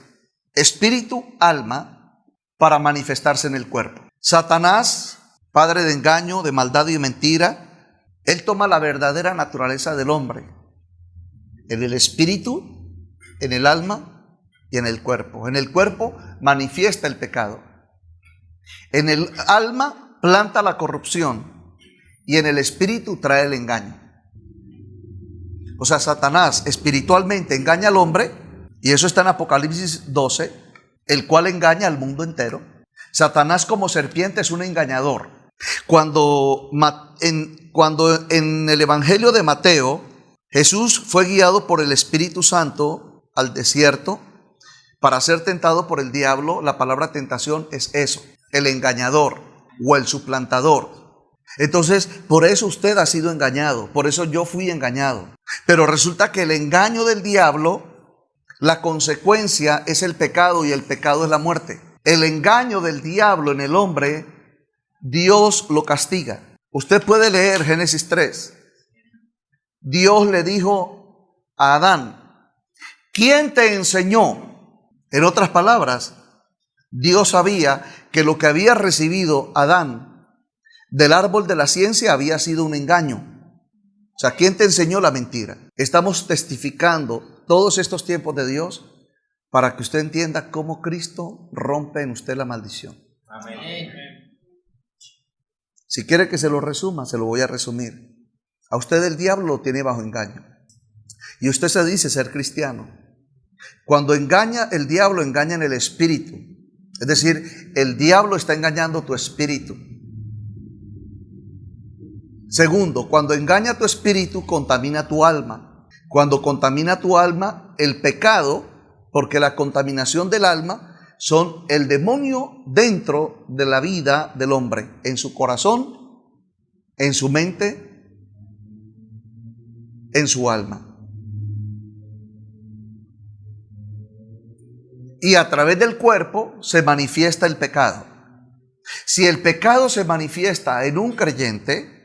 espíritu, alma, para manifestarse en el cuerpo. Satanás, padre de engaño, de maldad y de mentira, él toma la verdadera naturaleza del hombre, en el espíritu, en el alma y en el cuerpo. En el cuerpo manifiesta el pecado. En el alma planta la corrupción y en el espíritu trae el engaño. O sea, Satanás espiritualmente engaña al hombre, y eso está en Apocalipsis 12, el cual engaña al mundo entero. Satanás como serpiente es un engañador. Cuando en el Evangelio de Mateo, Jesús fue guiado por el Espíritu Santo al desierto para ser tentado por el diablo, la palabra tentación es eso, el engañador o el suplantador. Entonces, por eso usted ha sido engañado, por eso yo fui engañado. Pero resulta que el engaño del diablo, la consecuencia es el pecado y el pecado es la muerte. El engaño del diablo en el hombre, Dios lo castiga. Usted puede leer Génesis 3. Dios le dijo a Adán, ¿quién te enseñó? En otras palabras, Dios sabía que lo que había recibido Adán del árbol de la ciencia había sido un engaño. O sea, ¿quién te enseñó la mentira? Estamos testificando todos estos tiempos de Dios para que usted entienda cómo Cristo rompe en usted la maldición. Amén. Si quiere que se lo resuma, se lo voy a resumir. A usted el diablo lo tiene bajo engaño. Y usted se dice ser cristiano. Cuando engaña el diablo, engaña en el espíritu. Es decir, el diablo está engañando tu espíritu. Segundo, cuando engaña tu espíritu, contamina tu alma. Cuando contamina tu alma, el pecado, porque la contaminación del alma son el demonio dentro de la vida del hombre, en su corazón, en su mente, en su alma. Y a través del cuerpo se manifiesta el pecado. Si el pecado se manifiesta en un creyente,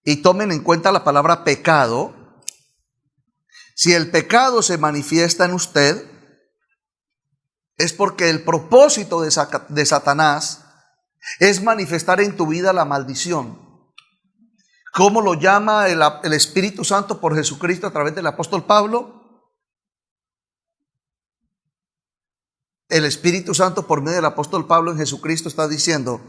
y tomen en cuenta la palabra pecado, si el pecado se manifiesta en usted, es porque el propósito de Satanás es manifestar en tu vida la maldición. ¿Cómo lo llama el Espíritu Santo por Jesucristo a través del apóstol Pablo? El Espíritu Santo por medio del apóstol Pablo en Jesucristo está diciendo,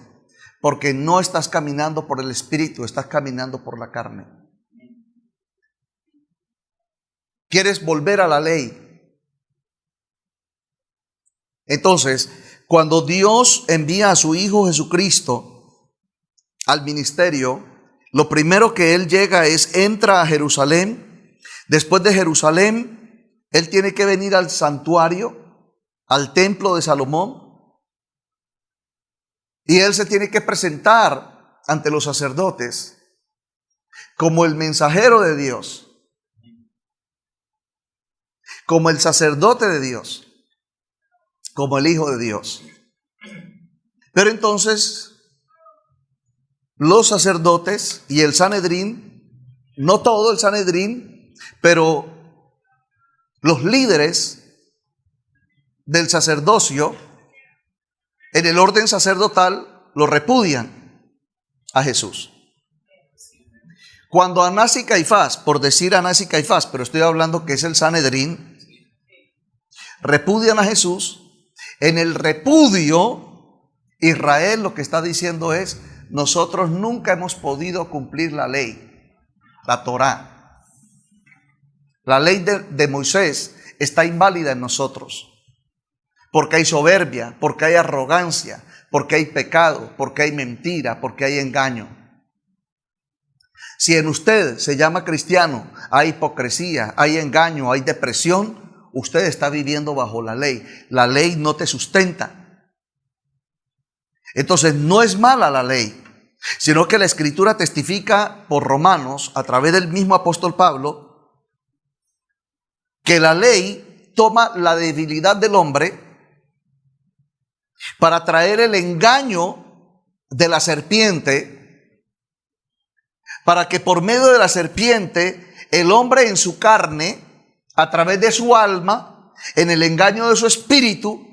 porque no estás caminando por el Espíritu, estás caminando por la carne. ¿Quieres volver a la ley? Entonces, cuando Dios envía a su Hijo Jesucristo al ministerio, lo primero que Él llega es, entra a Jerusalén. Después de Jerusalén, Él tiene que venir al santuario, al templo de Salomón, y Él se tiene que presentar ante los sacerdotes como el mensajero de Dios, como el sacerdote de Dios, como el Hijo de Dios. Pero entonces los sacerdotes y el Sanedrín, no todo el Sanedrín, pero los líderes del sacerdocio en el orden sacerdotal lo repudian a Jesús. Cuando Anás y Caifás, por decir Anás y Caifás, pero estoy hablando que es el Sanedrín, repudian a Jesús, en el repudio, Israel lo que está diciendo es, nosotros nunca hemos podido cumplir la ley, la Torá. La ley de Moisés está inválida en nosotros. Porque hay soberbia, porque hay arrogancia, porque hay pecado, porque hay mentira, porque hay engaño. Si en usted se llama cristiano, hay hipocresía, hay engaño, hay depresión, usted está viviendo bajo la ley. La ley no te sustenta. Entonces no es mala la ley, sino que la Escritura testifica por Romanos, a través del mismo apóstol Pablo, que la ley toma la debilidad del hombre para traer el engaño de la serpiente, para que por medio de la serpiente el hombre en su carne, a través de su alma, en el engaño de su espíritu,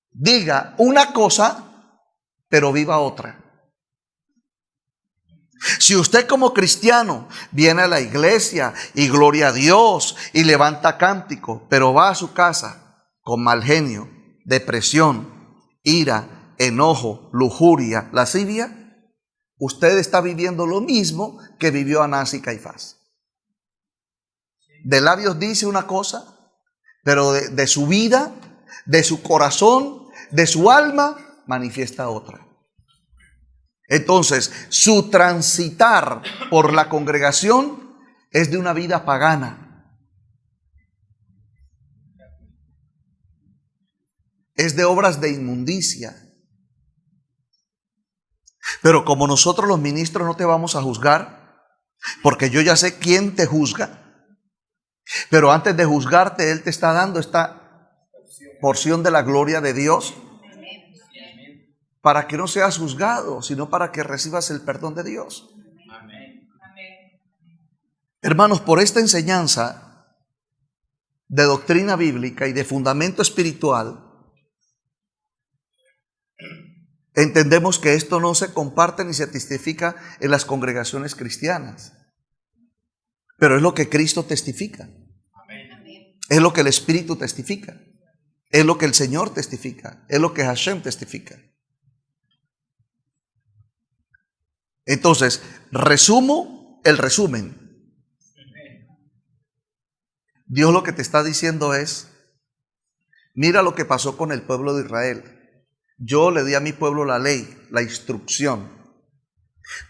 diga una cosa, pero viva otra. Si usted como cristiano viene a la iglesia y gloria a Dios y levanta cántico, pero va a su casa con mal genio, depresión, ira, enojo, lujuria, lascivia, usted está viviendo lo mismo que vivió Anás y Caifás. De labios dice una cosa, pero de su vida de su corazón, de su alma, manifiesta otra. Entonces, su transitar por la congregación es de una vida pagana. Es de obras de inmundicia. Pero como nosotros los ministros no te vamos a juzgar, porque yo ya sé quién te juzga, pero antes de juzgarte, Él te está dando esta porción de la gloria de Dios para que no seas juzgado, sino para que recibas el perdón de Dios. Hermanos, por esta enseñanza de doctrina bíblica y de fundamento espiritual, entendemos que esto no se comparte ni se testifica en las congregaciones cristianas, pero es lo que Cristo testifica, es lo que el Espíritu testifica, es lo que el Señor testifica, es lo que Hashem testifica. Entonces, resumo el resumen. Dios lo que te está diciendo es: mira lo que pasó con el pueblo de Israel. Yo le di a mi pueblo la ley, la instrucción.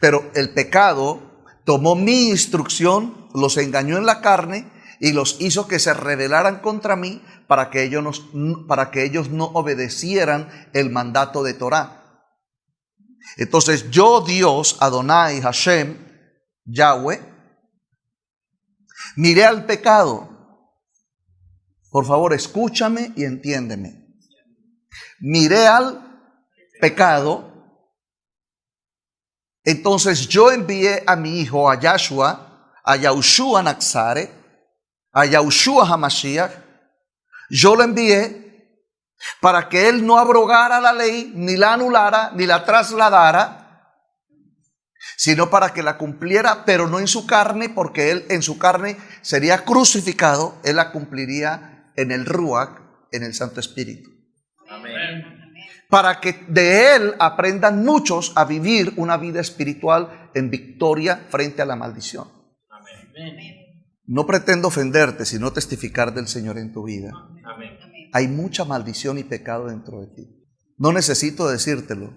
Pero el pecado tomó mi instrucción, los engañó en la carne y los hizo que se rebelaran contra mí para que ellos no obedecieran el mandato de Torah. Entonces yo, Dios, Adonai, Hashem, Yahweh, miré al pecado. Por favor, escúchame y entiéndeme. Miré al pecado. Entonces yo envié a mi hijo, a Yahshua, a Yahushua Naxare, a Yahushua Hamashiach. Yo lo envié para que él no abrogara la ley, ni la anulara, ni la trasladara, sino para que la cumpliera, pero no en su carne, porque él en su carne sería crucificado. Él la cumpliría en el Ruach, en el Santo Espíritu. Amén. Para que de él aprendan muchos a vivir una vida espiritual en victoria frente a la maldición. Amén. No pretendo ofenderte, sino testificar del Señor en tu vida. Amén. Hay mucha maldición y pecado dentro de ti. No necesito decírtelo.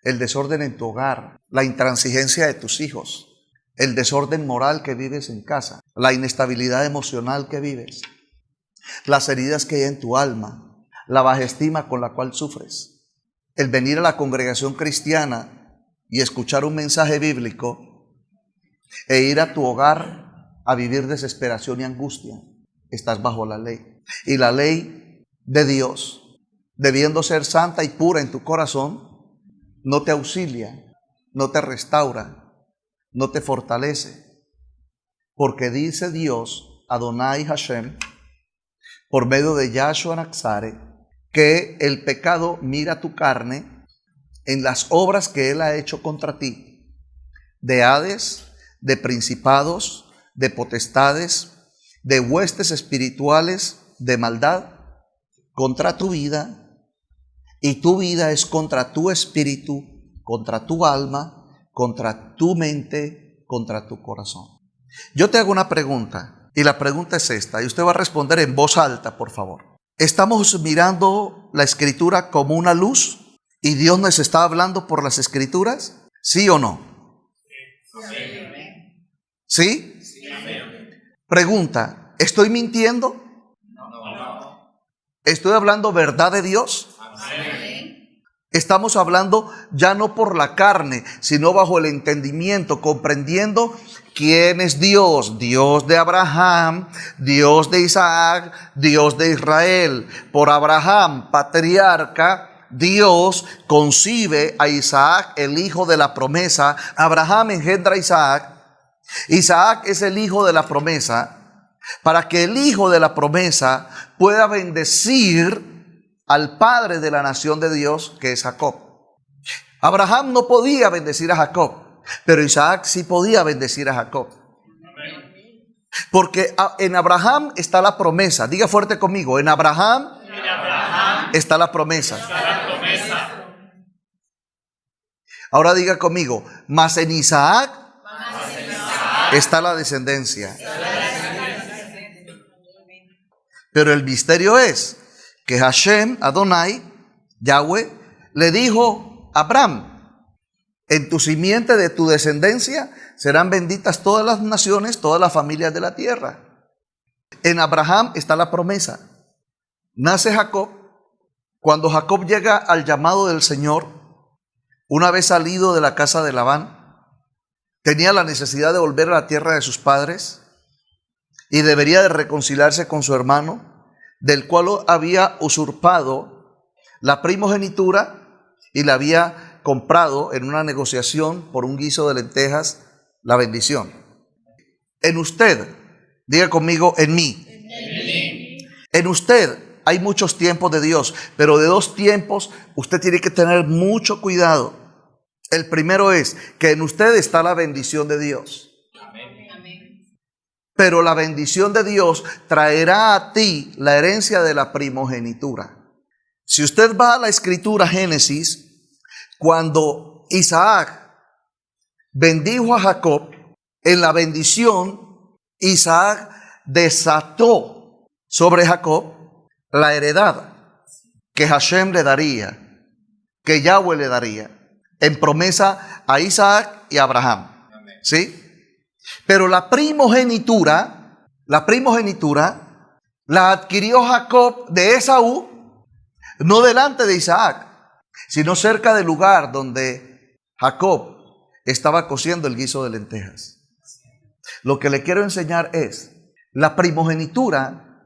El desorden en tu hogar, la intransigencia de tus hijos, el desorden moral que vives en casa, la inestabilidad emocional que vives, las heridas que hay en tu alma, la baja estima con la cual sufres, el venir a la congregación cristiana y escuchar un mensaje bíblico e ir a tu hogar a vivir desesperación y angustia. Estás bajo la ley. Y la ley de Dios, debiendo ser santa y pura en tu corazón, no te auxilia, no te restaura, no te fortalece. Porque dice Dios, Adonai Hashem, por medio de Yahshua Naxare, que el pecado mira tu carne en las obras que él ha hecho contra ti, de hades, de principados, de potestades, de huestes espirituales de maldad contra tu vida, y tu vida es contra tu espíritu, contra tu alma, contra tu mente, contra tu corazón. Yo te hago una pregunta, y la pregunta es esta, y usted va a responder en voz alta, por favor. ¿Estamos mirando la Escritura como una luz y Dios nos está hablando por las Escrituras? ¿Sí o no? ¿Sí? Pregunta, ¿estoy mintiendo? ¿Estoy hablando verdad de Dios? Estamos hablando ya no por la carne, sino bajo el entendimiento, comprendiendo quién es Dios. Dios de Abraham, Dios de Isaac, Dios de Israel. Por Abraham, patriarca, Dios concibe a Isaac, el hijo de la promesa. Abraham engendra a Isaac. Isaac es el hijo de la promesa, para que el hijo de la promesa pueda bendecir al padre de la nación de Dios, que es Jacob. Abraham no podía bendecir a Jacob, pero Isaac sí podía bendecir a Jacob. Porque en Abraham está la promesa. Diga fuerte conmigo, en Abraham está la promesa. Ahora diga conmigo, mas en Isaac está la descendencia. Pero el misterio es que Hashem, Adonai, Yahweh, le dijo a Abraham: en tu simiente, de tu descendencia, serán benditas todas las naciones, todas las familias de la tierra. En Abraham está la promesa. Nace Jacob. Cuando Jacob llega al llamado del Señor, una vez salido de la casa de Labán, tenía la necesidad de volver a la tierra de sus padres y debería de reconciliarse con su hermano, del cual había usurpado la primogenitura y la había comprado en una negociación por un guiso de lentejas, la bendición. En usted, diga conmigo, en mí. En usted hay muchos tiempos de Dios, pero de dos tiempos usted tiene que tener mucho cuidado. El primero es que en usted está la bendición de Dios. Pero la bendición de Dios traerá a ti la herencia de la primogenitura. Si usted va a la escritura Génesis, cuando Isaac bendijo a Jacob, en la bendición Isaac desató sobre Jacob la heredad que Hashem le daría, que Yahweh le daría, en promesa a Isaac y a Abraham. ¿Sí? Pero la primogenitura la adquirió Jacob de Esaú, no delante de Isaac, sino cerca del lugar donde Jacob estaba cociendo el guiso de lentejas. Lo que le quiero enseñar es, la primogenitura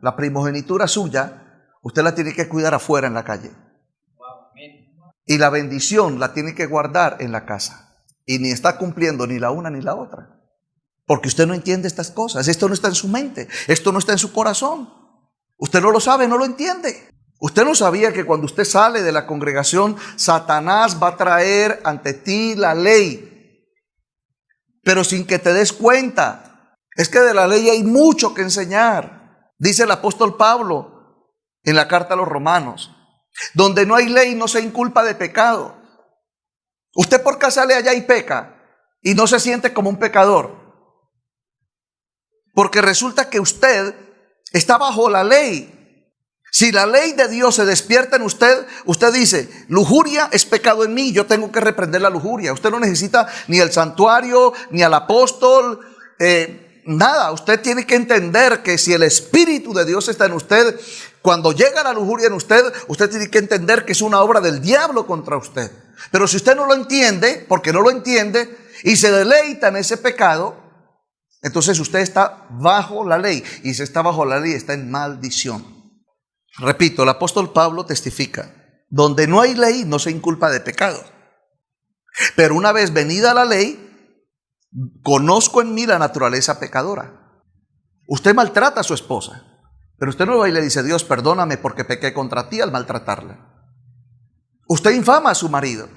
suya, usted la tiene que cuidar afuera en la calle. Y la bendición la tiene que guardar en la casa. Y ni está cumpliendo ni la una ni la otra. Porque usted no entiende estas cosas. Esto no está en su mente. Esto no está en su corazón. Usted no lo sabe, no lo entiende. Usted no sabía que cuando usted sale de la congregación, Satanás va a traer ante ti la ley. Pero sin que te des cuenta. Es que de la ley hay mucho que enseñar. Dice el apóstol Pablo en la carta a los Romanos: donde no hay ley no se inculpa de pecado. Usted por qué sale allá y peca y no se siente como un pecador, porque resulta que usted está bajo la ley. Si la ley de Dios se despierta en usted, usted dice: lujuria es pecado en mí, yo tengo que reprender la lujuria. Usted no necesita ni el santuario, ni al apóstol, nada. Usted tiene que entender que si el Espíritu de Dios está en usted, cuando llega la lujuria en usted, usted tiene que entender que es una obra del diablo contra usted. Pero si usted no lo entiende, porque no lo entiende, y se deleita en ese pecado, entonces usted está bajo la ley. Y si está bajo la ley, está en maldición. Repito, el apóstol Pablo testifica: donde no hay ley no se inculpa de pecado. Pero una vez venida la ley, conozco en mí la naturaleza pecadora. Usted maltrata a su esposa, pero usted no va y le dice: Dios, perdóname porque pequé contra ti al maltratarla. Usted infama a su marido,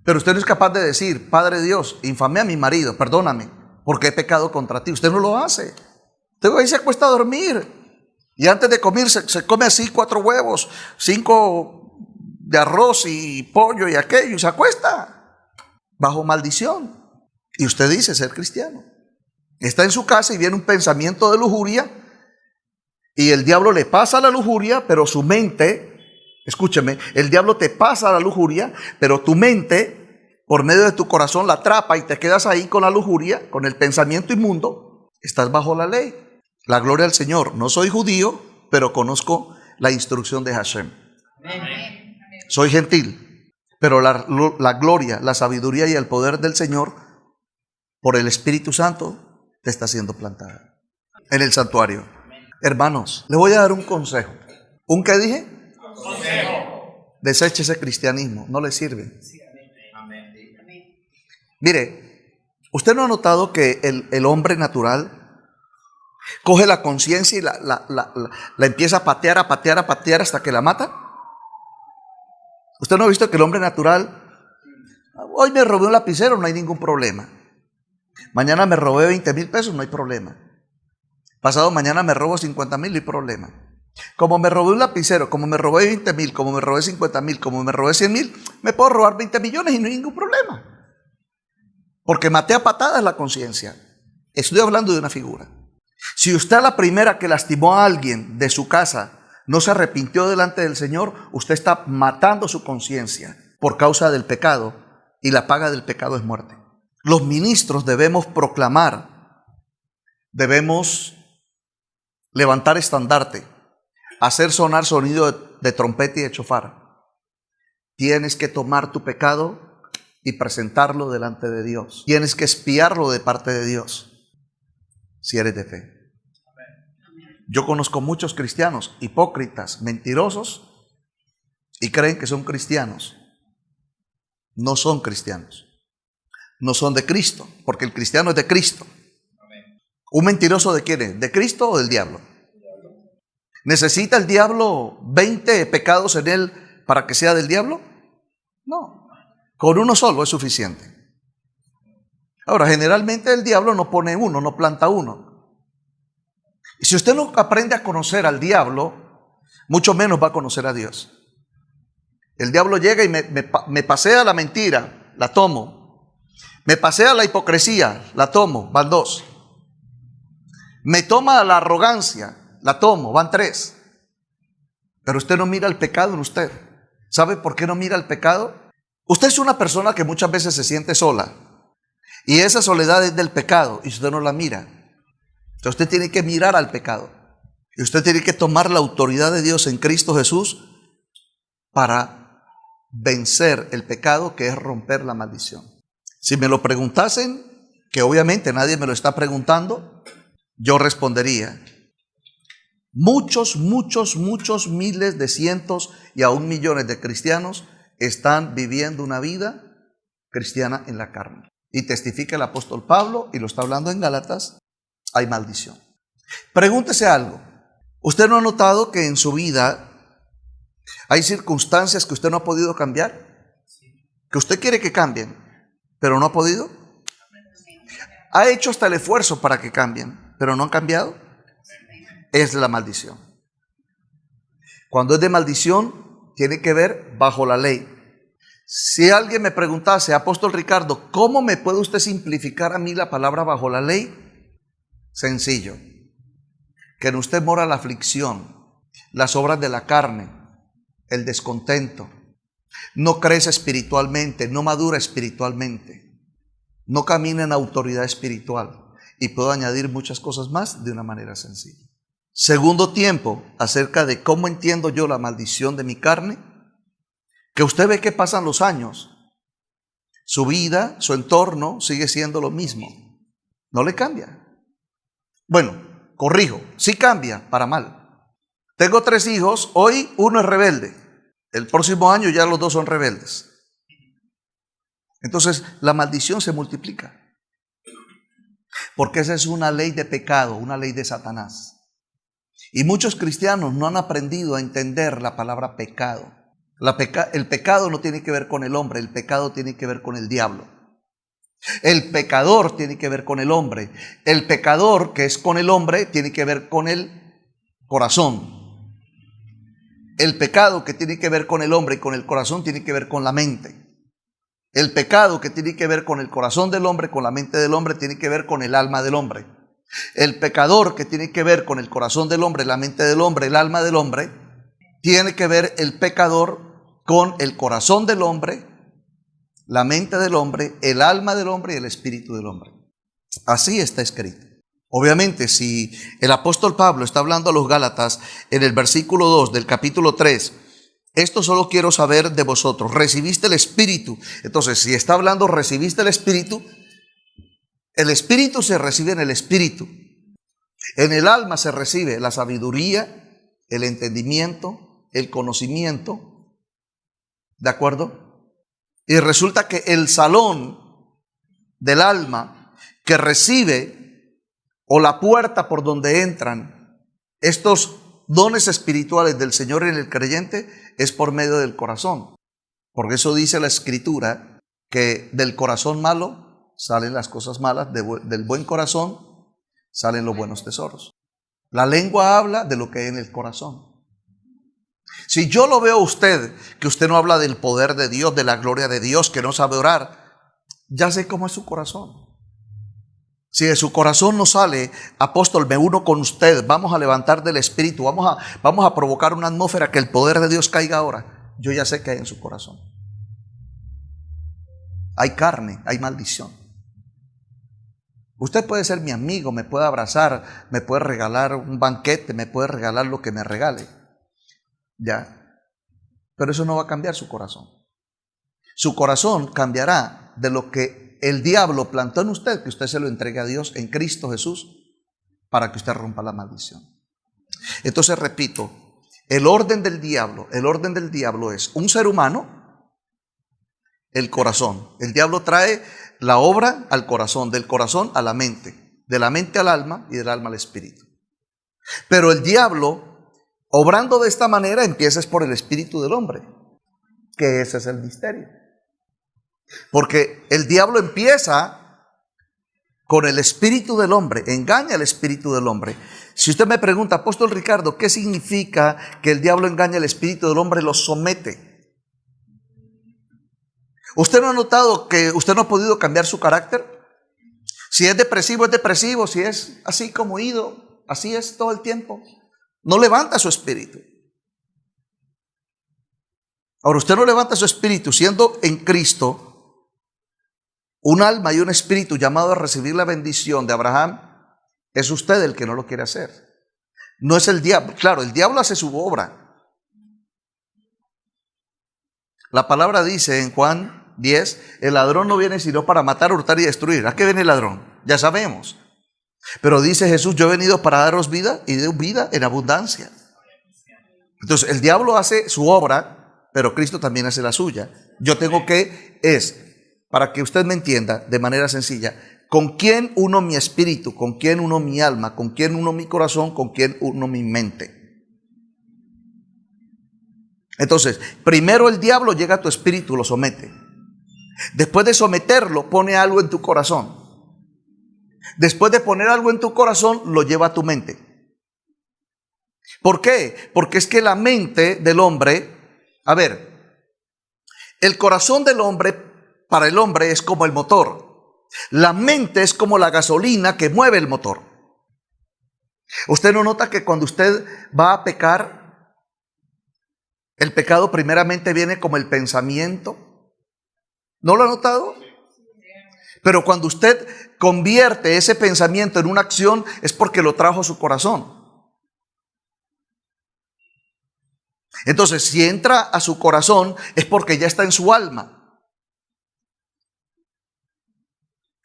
pero usted no es capaz de decir: Padre Dios, infamé a mi marido, perdóname porque he pecado contra ti. Usted no lo hace. Usted va y se acuesta a dormir, y antes de comer se come así 4 huevos, 5 de arroz y pollo y aquello, y se acuesta bajo maldición. Y usted dice ser cristiano. Está en su casa y viene un pensamiento de lujuria, y el diablo le pasa la lujuria, pero su mente, escúcheme, el diablo te pasa la lujuria, pero tu mente, por medio de tu corazón, la atrapa y te quedas ahí con la lujuria, con el pensamiento inmundo. Estás bajo la ley. La gloria al Señor. No soy judío, pero conozco la instrucción de Hashem. Amén. Soy gentil, pero la gloria, la sabiduría y el poder del Señor, por el Espíritu Santo, te está siendo plantada en el santuario. Hermanos, le voy a dar un consejo. ¿Un qué dije? Consejo. Deseche ese cristianismo, no le sirve. Mire, ¿usted no ha notado que el hombre natural coge la conciencia y la empieza a patear hasta que la mata? ¿Usted no ha visto que el hombre natural, hoy me robé un lapicero, no hay ningún problema? Mañana me robé 20,000 pesos, no hay problema. Pasado mañana me robo 50,000, no hay problema. Como me robé un lapicero, como me robé 20,000, como me robé 50,000, como me robé 100,000, me puedo robar 20 millones y no hay ningún problema. Porque maté a patadas la conciencia. Estoy hablando de una figura. Si usted a la primera que lastimó a alguien de su casa no se arrepintió delante del Señor, usted está matando su conciencia por causa del pecado, y la paga del pecado es muerte. Los ministros debemos proclamar, debemos levantar estandarte, hacer sonar sonido de trompeta y de chofar. Tienes que tomar tu pecado y presentarlo delante de Dios. Tienes que espiarlo de parte de Dios, si eres de fe. Yo conozco muchos cristianos hipócritas, mentirosos, y creen que son cristianos. No son cristianos. No son de Cristo, porque el cristiano es de Cristo. ¿Un mentiroso de quién es? ¿De Cristo o del diablo? ¿Necesita el diablo 20 pecados en él para que sea del diablo? No. Con uno solo es suficiente. Ahora, generalmente el diablo no pone uno, no planta uno. Y si usted no aprende a conocer al diablo, mucho menos va a conocer a Dios. El diablo llega y me pasea la mentira, la tomo. Me pasea la hipocresía, la tomo, van 2. Me toma la arrogancia, la tomo, van 3. Pero usted no mira el pecado en usted. ¿Sabe por qué no mira el pecado? Usted es una persona que muchas veces se siente sola. Y esa soledad es del pecado y usted no la mira. Entonces usted tiene que mirar al pecado. Y usted tiene que tomar la autoridad de Dios en Cristo Jesús para vencer el pecado, que es romper la maldición. Si me lo preguntasen, que obviamente nadie me lo está preguntando, yo respondería: muchos miles de cientos y aún millones de cristianos están viviendo una vida cristiana en la carne. Y testifica el apóstol Pablo, y lo está hablando en Gálatas, hay maldición. Pregúntese algo. ¿Usted no ha notado que en su vida hay circunstancias que usted no ha podido cambiar? Que usted quiere que cambien, pero no ha podido. Ha hecho hasta el esfuerzo para que cambien, pero no han cambiado. Es la maldición. Cuando es de maldición, tiene que ver bajo la ley. Si alguien me preguntase: apóstol Ricardo, ¿cómo me puede usted simplificar a mí la palabra bajo la ley? Sencillo. Que en usted mora la aflicción, las obras de la carne, el descontento. No crece espiritualmente, no madura espiritualmente, no camina en autoridad espiritual. Y puedo añadir muchas cosas más de una manera sencilla. Segundo tiempo, acerca de cómo entiendo yo la maldición de mi carne. Que usted ve que pasan los años, su vida, su entorno sigue siendo lo mismo, no le cambia. Bueno, corrijo, sí cambia para mal. Tengo 3 hijos, hoy uno es rebelde, el próximo año ya los 2 son rebeldes. Entonces la maldición se multiplica, porque esa es una ley de pecado, una ley de Satanás. Y muchos cristianos no han aprendido a entender la palabra pecado. El pecado no tiene que ver con el hombre, el pecado tiene que ver con el diablo. El pecador tiene que ver con el hombre. El pecador, que es con el hombre, tiene que ver con el corazón. El pecado que tiene que ver con el hombre y con el corazón tiene que ver con la mente. El pecado que tiene que ver con el corazón del hombre, con la mente del hombre, tiene que ver con el alma del hombre. El pecador que tiene que ver con el corazón del hombre, la mente del hombre, el alma del hombre, tiene que ver el pecador con el corazón del hombre, la mente del hombre, el alma del hombre y el espíritu del hombre. Así está escrito. Obviamente, si el apóstol Pablo está hablando a los Gálatas en el versículo 2 del capítulo 3, esto solo quiero saber de vosotros, recibiste el espíritu. Entonces, si está hablando recibiste el espíritu se recibe en el espíritu. En el alma se recibe la sabiduría, el entendimiento, el conocimiento. ¿De acuerdo? Y resulta que el salón del alma que recibe, o la puerta por donde entran estos dones espirituales del Señor en el creyente, es por medio del corazón. Porque eso dice la Escritura, que del corazón malo salen las cosas malas, del buen corazón salen los buenos tesoros. La lengua habla de lo que hay en el corazón. Si yo lo veo a usted, que usted no habla del poder de Dios, de la gloria de Dios, que no sabe orar, ya sé cómo es su corazón. Si de su corazón no sale, apóstol, me uno con usted, vamos a levantar del espíritu, vamos a provocar una atmósfera que el poder de Dios caiga ahora. Yo ya sé que hay en su corazón. Hay carne, hay maldición. Usted puede ser mi amigo, me puede abrazar, me puede regalar un banquete, me puede regalar lo que me regale. Ya. Pero eso no va a cambiar su corazón. Su corazón cambiará de lo que el diablo plantó en usted, que usted se lo entregue a Dios en Cristo Jesús para que usted rompa la maldición. Entonces repito, el orden del diablo es un ser humano, el corazón. El diablo trae la obra al corazón, del corazón a la mente, de la mente al alma y del alma al espíritu. Pero el diablo, obrando de esta manera, empieza por el espíritu del hombre, que ese es el misterio. Porque el diablo empieza con el espíritu del hombre, engaña el espíritu del hombre. Si usted me pregunta, apóstol Ricardo, ¿qué significa que el diablo engaña el espíritu del hombre? Lo somete. ¿Usted no ha notado que usted no ha podido cambiar su carácter? Si es depresivo, si es así como ido, así es todo el tiempo. No levanta su espíritu. Ahora, usted no levanta su espíritu siendo en Cristo un alma y un espíritu llamado a recibir la bendición de Abraham. Es usted el que no lo quiere hacer. No es el diablo. Claro, el diablo hace su obra. La palabra dice en Juan 10, el ladrón no viene sino para matar, hurtar y destruir. ¿A qué viene el ladrón? Ya sabemos. Pero dice Jesús, yo he venido para daros vida y de vida en abundancia. Entonces el diablo hace su obra, pero Cristo también hace la suya. Yo tengo que, para que usted me entienda de manera sencilla, ¿con quién uno mi espíritu? ¿Con quién uno mi alma? ¿Con quién uno mi corazón? ¿Con quién uno mi mente? Entonces, primero el diablo llega a tu espíritu, lo somete. Después de someterlo, pone algo en tu corazón. Después de poner algo en tu corazón, lo lleva a tu mente. ¿Por qué? Porque es que la mente del hombre, el corazón del hombre, para el hombre es como el motor. La mente es como la gasolina que mueve el motor. ¿Usted no nota que cuando usted va a pecar, el pecado primeramente viene como el pensamiento? ¿No lo ha notado? Pero cuando usted convierte ese pensamiento en una acción, es porque lo trajo a su corazón. Entonces, si entra a su corazón, es porque ya está en su alma.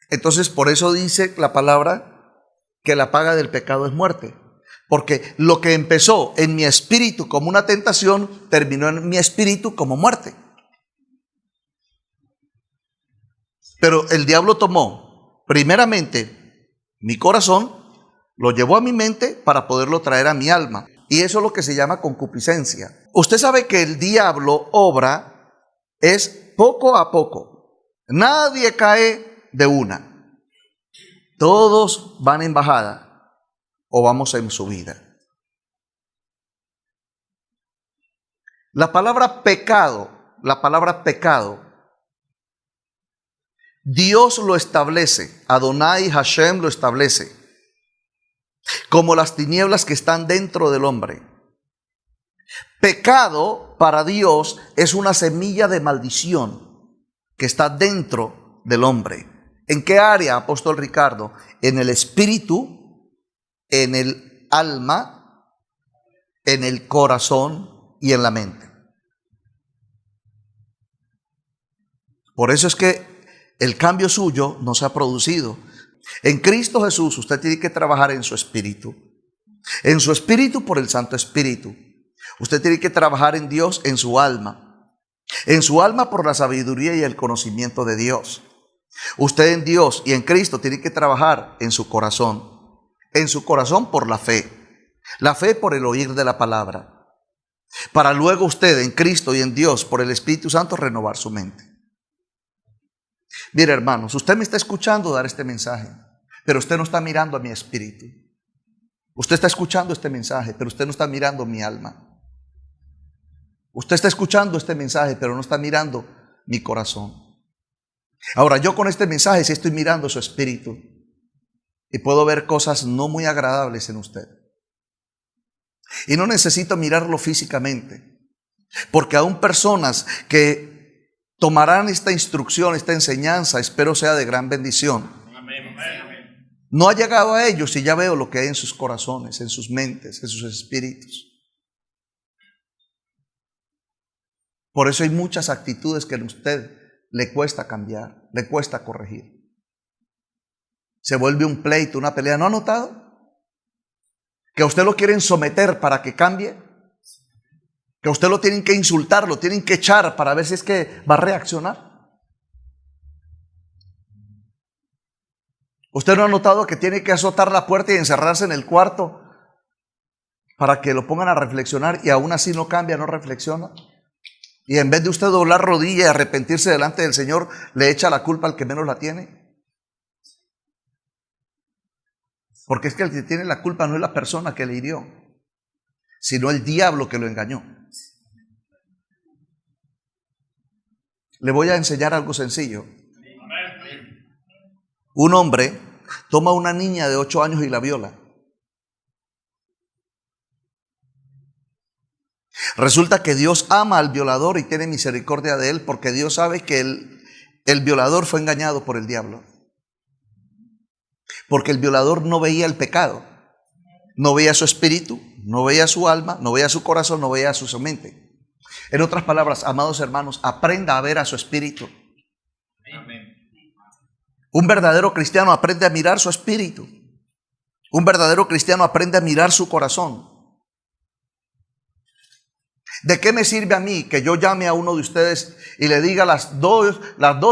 Entonces, por eso dice la palabra que la paga del pecado es muerte. Porque lo que empezó en mi espíritu como una tentación, terminó en mi espíritu como muerte. Pero el diablo tomó primeramente mi corazón, lo llevó a mi mente para poderlo traer a mi alma. Y eso es lo que se llama concupiscencia. Usted sabe que el diablo obra es poco a poco. Nadie cae de una. Todos van en bajada o vamos en subida. La palabra pecado, Dios lo establece, Adonai Hashem lo establece, como las tinieblas que están dentro del hombre. Pecado para Dios es una semilla de maldición que está dentro del hombre. ¿En qué área, apóstol Ricardo? En el espíritu, en el alma, en el corazón y en la mente. Por eso es que el cambio suyo no se ha producido. En Cristo Jesús usted tiene que trabajar en su espíritu. En su espíritu por el Santo Espíritu. Usted tiene que trabajar en Dios, en su alma. En su alma por la sabiduría y el conocimiento de Dios. Usted en Dios y en Cristo tiene que trabajar en su corazón. En su corazón por la fe. La fe por el oír de la palabra. Para luego usted en Cristo y en Dios por el Espíritu Santo renovar su mente. Mire, hermanos, usted me está escuchando dar este mensaje, pero usted no está mirando a mi espíritu. Usted está escuchando este mensaje, pero usted no está mirando mi alma. Usted está escuchando este mensaje, pero no está mirando mi corazón. Ahora, yo con este mensaje sí estoy mirando su espíritu. y puedo ver cosas no muy agradables en usted. Y no necesito mirarlo físicamente, porque aún personas que tomarán esta instrucción, esta enseñanza, espero sea de gran bendición. No ha llegado a ellos y ya veo lo que hay en sus corazones, en sus mentes, en sus espíritus. Por eso hay muchas actitudes que a usted le cuesta cambiar, le cuesta corregir. Se vuelve un pleito, una pelea. ¿No ha notado? Que a usted lo quieren someter para que cambie. Que a usted lo tienen que insultar, lo tienen que echar para ver si es que va a reaccionar. ¿Usted no ha notado que tiene que azotar la puerta y encerrarse en el cuarto para que lo pongan a reflexionar y aún así no cambia, no reflexiona? Y en vez de usted doblar rodilla y arrepentirse delante del Señor, le echa la culpa al que menos la tiene. Porque es que el que tiene la culpa no es la persona que le hirió, sino el diablo que lo engañó. Le voy a enseñar algo sencillo. Un hombre toma a una niña de 8 años y la viola. Resulta que Dios ama al violador y tiene misericordia de él, porque Dios sabe que el violador fue engañado por el diablo. Porque el violador no veía el pecado, no veía su espíritu, no veía su alma, no veía su corazón, no veía su mente. En otras palabras, amados hermanos, aprenda a ver a su espíritu. Un verdadero cristiano aprende a mirar su espíritu. Un verdadero cristiano aprende a mirar su corazón. ¿De qué me sirve a mí que yo llame a uno de ustedes y le diga las dos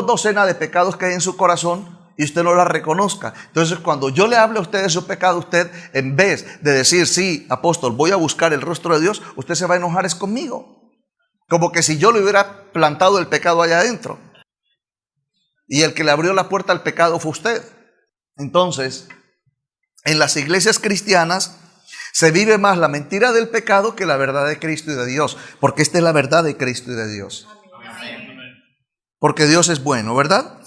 docenas de pecados que hay en su corazón y usted no las reconozca? Entonces, cuando yo le hable a usted de su pecado, usted, en vez de decir, sí, apóstol, voy a buscar el rostro de Dios, usted se va a enojar es conmigo. Como que si yo le hubiera plantado el pecado allá adentro. Y el que le abrió la puerta al pecado fue usted. Entonces, en las iglesias cristianas se vive más la mentira del pecado que la verdad de Cristo y de Dios. Porque esta es la verdad de Cristo y de Dios. Porque Dios es bueno, ¿verdad?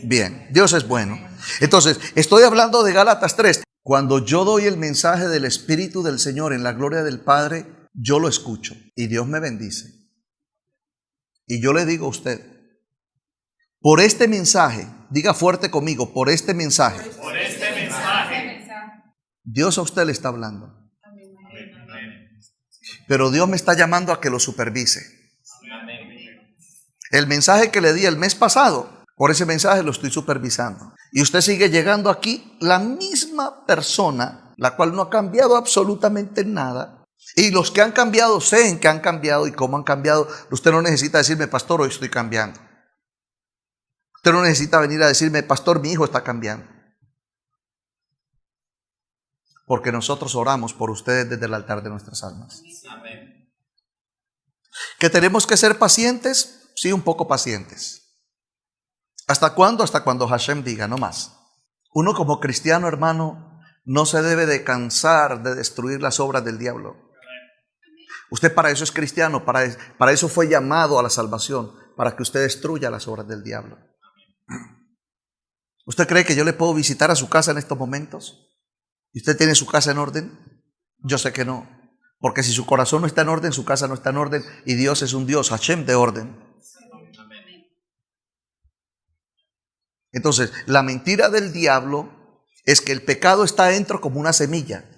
Bien, Dios es bueno. Entonces, estoy hablando de Gálatas 3. Cuando yo doy el mensaje del Espíritu del Señor en la gloria del Padre, yo lo escucho y Dios me bendice. Y yo le digo a usted, por este mensaje, diga fuerte conmigo, por este mensaje. Por este mensaje. Dios a usted le está hablando. Pero Dios me está llamando a que lo supervise. El mensaje que le di el mes pasado, por ese mensaje lo estoy supervisando. Y usted sigue llegando aquí, la misma persona, la cual no ha cambiado absolutamente nada. Y los que han cambiado, saben que han cambiado y cómo han cambiado. Usted no necesita decirme, pastor, hoy estoy cambiando. Usted no necesita venir a decirme, pastor, mi hijo está cambiando. Porque nosotros oramos por ustedes desde el altar de nuestras almas. Amén. ¿Que tenemos que ser pacientes? Sí, un poco pacientes. ¿Hasta cuándo? Hasta cuando Hashem diga, no más. Uno como cristiano, hermano, no se debe de cansar de destruir las obras del diablo. Usted para eso es cristiano, para eso fue llamado a la salvación, para que usted destruya las obras del diablo. ¿Usted cree que yo le puedo visitar a su casa en estos momentos? ¿Y usted tiene su casa en orden? Yo sé que no. Porque si su corazón no está en orden, su casa no está en orden. Y Dios es un Dios, Hashem, de orden. Entonces, la mentira del diablo es que el pecado está dentro como una semilla.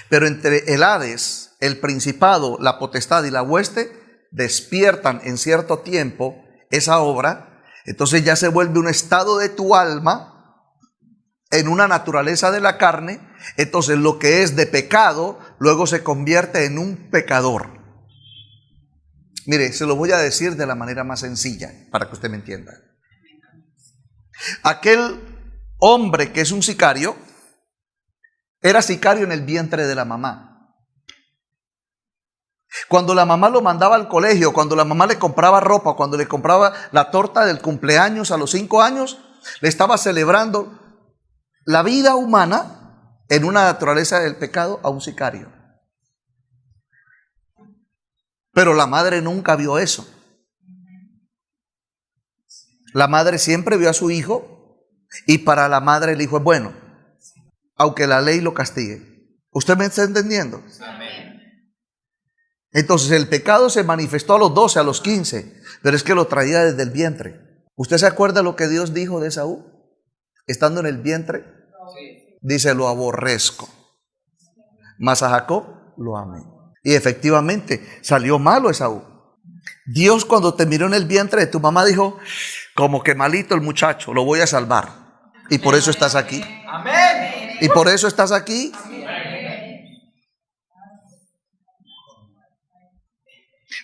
Pero entre el Hades, el principado, la potestad y la hueste despiertan en cierto tiempo esa obra. Entonces ya se vuelve un estado de tu alma en una naturaleza de la carne. Entonces lo que es de pecado luego se convierte en un pecador. Mire, se lo voy a decir de la manera más sencilla para que usted me entienda. Aquel hombre que es un sicario era sicario en el vientre de la mamá. Cuando la mamá lo mandaba al colegio, cuando la mamá le compraba ropa, cuando le compraba la torta del cumpleaños a los 5 años, le estaba celebrando la vida humana en una naturaleza del pecado a un sicario. Pero la madre nunca vio eso. La madre siempre vio a su hijo Y para la madre el hijo es bueno, aunque la ley lo castigue. ¿Usted me está entendiendo? Amén. Entonces el pecado se manifestó a los 12, a los 15, pero es que lo traía desde el vientre. ¿Usted se acuerda lo que Dios dijo de Esaú? Estando en el vientre, dice: lo aborrezco, mas a Jacob lo amé. Y efectivamente salió malo Esaú. Dios, cuando te miró en el vientre de tu mamá, dijo: como que malito el muchacho, lo voy a salvar. Y por eso estás aquí. Amén. Y por eso estás aquí.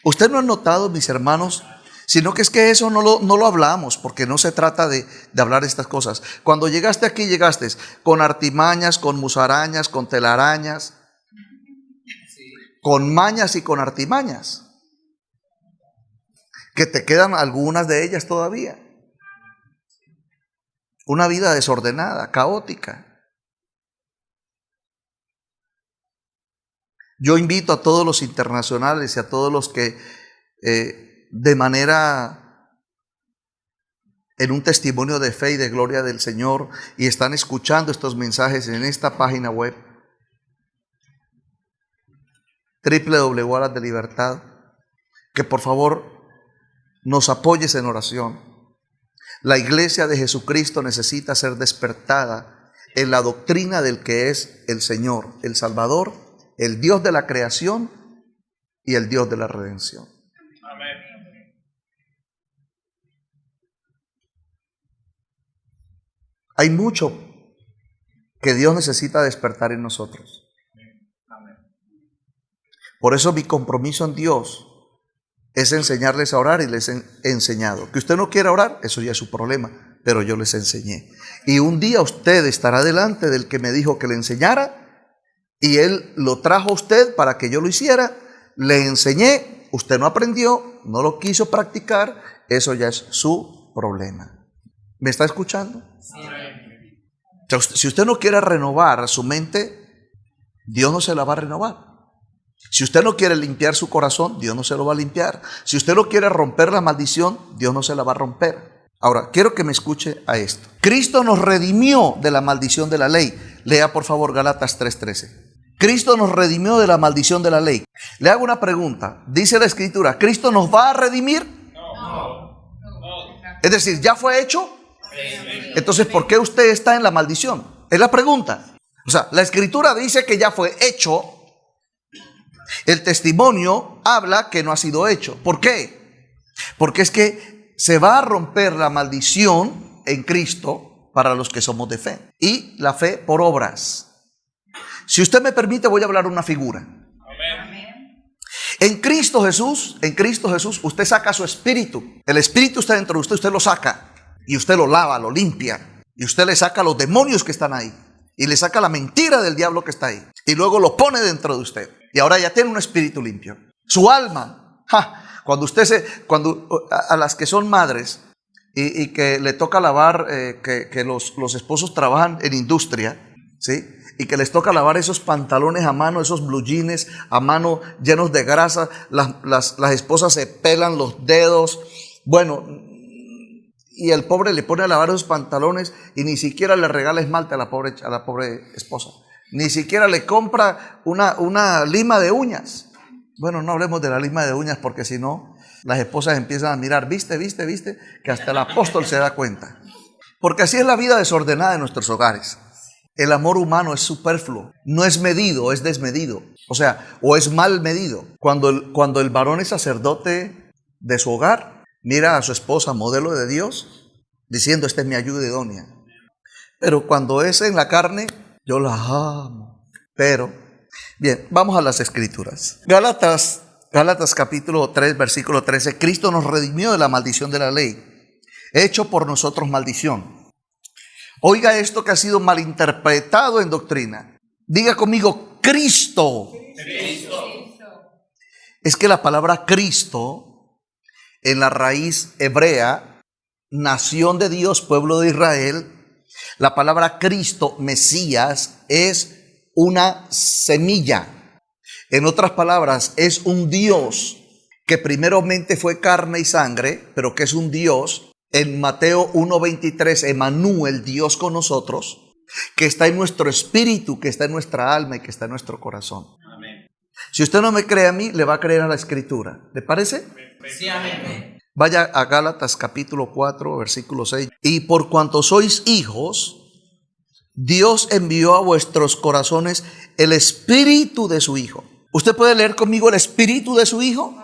Usted no ha notado, mis hermanos, sino que es que eso no lo hablamos, porque no se trata de hablar de estas cosas. Cuando llegaste aquí, llegaste con artimañas, con musarañas, con telarañas, con mañas y con artimañas, que te quedan algunas de ellas todavía. Una vida desordenada, caótica. Yo invito a todos los internacionales y a todos los que de manera, en un testimonio de fe y de gloria del Señor, y están escuchando estos mensajes en esta página web, www.Alas de Libertad, que por favor nos apoyes en oración. La iglesia de Jesucristo necesita ser despertada en la doctrina del que es el Señor, el Salvador, el Dios de la creación y el Dios de la redención. Amén. Hay mucho que Dios necesita despertar en nosotros. Por eso mi compromiso en Dios es enseñarles a orar, y les he enseñado. Que usted no quiera orar, eso ya es su problema, pero yo les enseñé. Y un día usted estará delante del que me dijo que le enseñara, y él lo trajo a usted para que yo lo hiciera. Le enseñé, usted no aprendió, no lo quiso practicar, eso ya es su problema. ¿Me está escuchando? Sí. O sea, si usted no quiere renovar su mente, Dios no se la va a renovar. Si usted no quiere limpiar su corazón, Dios no se lo va a limpiar. Si usted no quiere romper la maldición, Dios no se la va a romper. Ahora, quiero que me escuche a esto. Cristo nos redimió de la maldición de la ley. Lea por favor Gálatas 3:13. Cristo nos redimió de la maldición de la ley. Le hago una pregunta. Dice la Escritura: ¿Cristo nos va a redimir? No. Es decir, ¿ya fue hecho? Entonces, ¿por qué usted está en la maldición? Es la pregunta. O sea, la Escritura dice que ya fue hecho. El testimonio habla que no ha sido hecho. ¿Por qué? Porque es que se va a romper la maldición en Cristo para los que somos de fe. Y la fe por obras. Si usted me permite, voy a hablar una figura. Amén. En Cristo Jesús, usted saca su espíritu. El espíritu está dentro de usted, usted lo saca. Y usted lo lava, lo limpia. Y usted le saca los demonios que están ahí. Y le saca la mentira del diablo que está ahí. Y luego lo pone dentro de usted. Y ahora ya tiene un espíritu limpio. Su alma, cuando a las que son madres y que le toca lavar, que los esposos trabajan en industria, ¿sí? Y que les toca lavar esos pantalones a mano, esos blue jeans a mano llenos de grasa, las esposas se pelan los dedos, bueno, y el pobre le pone a lavar esos pantalones y ni siquiera le regala esmalte a la pobre esposa. Ni siquiera le compra una lima de uñas. Bueno, no hablemos de la lima de uñas, porque si no, las esposas empiezan a mirar, viste, que hasta el apóstol se da cuenta. Porque así es la vida desordenada de nuestros hogares. El amor humano es superfluo, no es medido, es desmedido. O sea, o es mal medido. Cuando el varón es sacerdote de su hogar, mira a su esposa, modelo de Dios, diciendo: esta es mi ayuda idónea. Pero cuando es en la carne, yo la amo. Pero, bien, vamos a las Escrituras. Gálatas capítulo 3, versículo 13. Cristo nos redimió de la maldición de la ley, hecho por nosotros maldición. Oiga esto que ha sido malinterpretado en doctrina. Diga conmigo: Cristo. Es que la palabra Cristo, en la raíz hebrea, nación de Dios, pueblo de Israel, la palabra Cristo, Mesías, es una semilla. En otras palabras, es un Dios que primeramente fue carne y sangre, pero que es un Dios en Mateo 1:23, Emmanuel, Dios con nosotros, que está en nuestro espíritu, que está en nuestra alma y que está en nuestro corazón. Amén. Si usted no me cree a mí, le va a creer a la Escritura. ¿Le parece? Sí, amén. Vaya a Gálatas capítulo 4, versículo 6. Y por cuanto sois hijos, Dios envió a vuestros corazones el espíritu de su Hijo. ¿Usted puede leer conmigo el espíritu de su Hijo?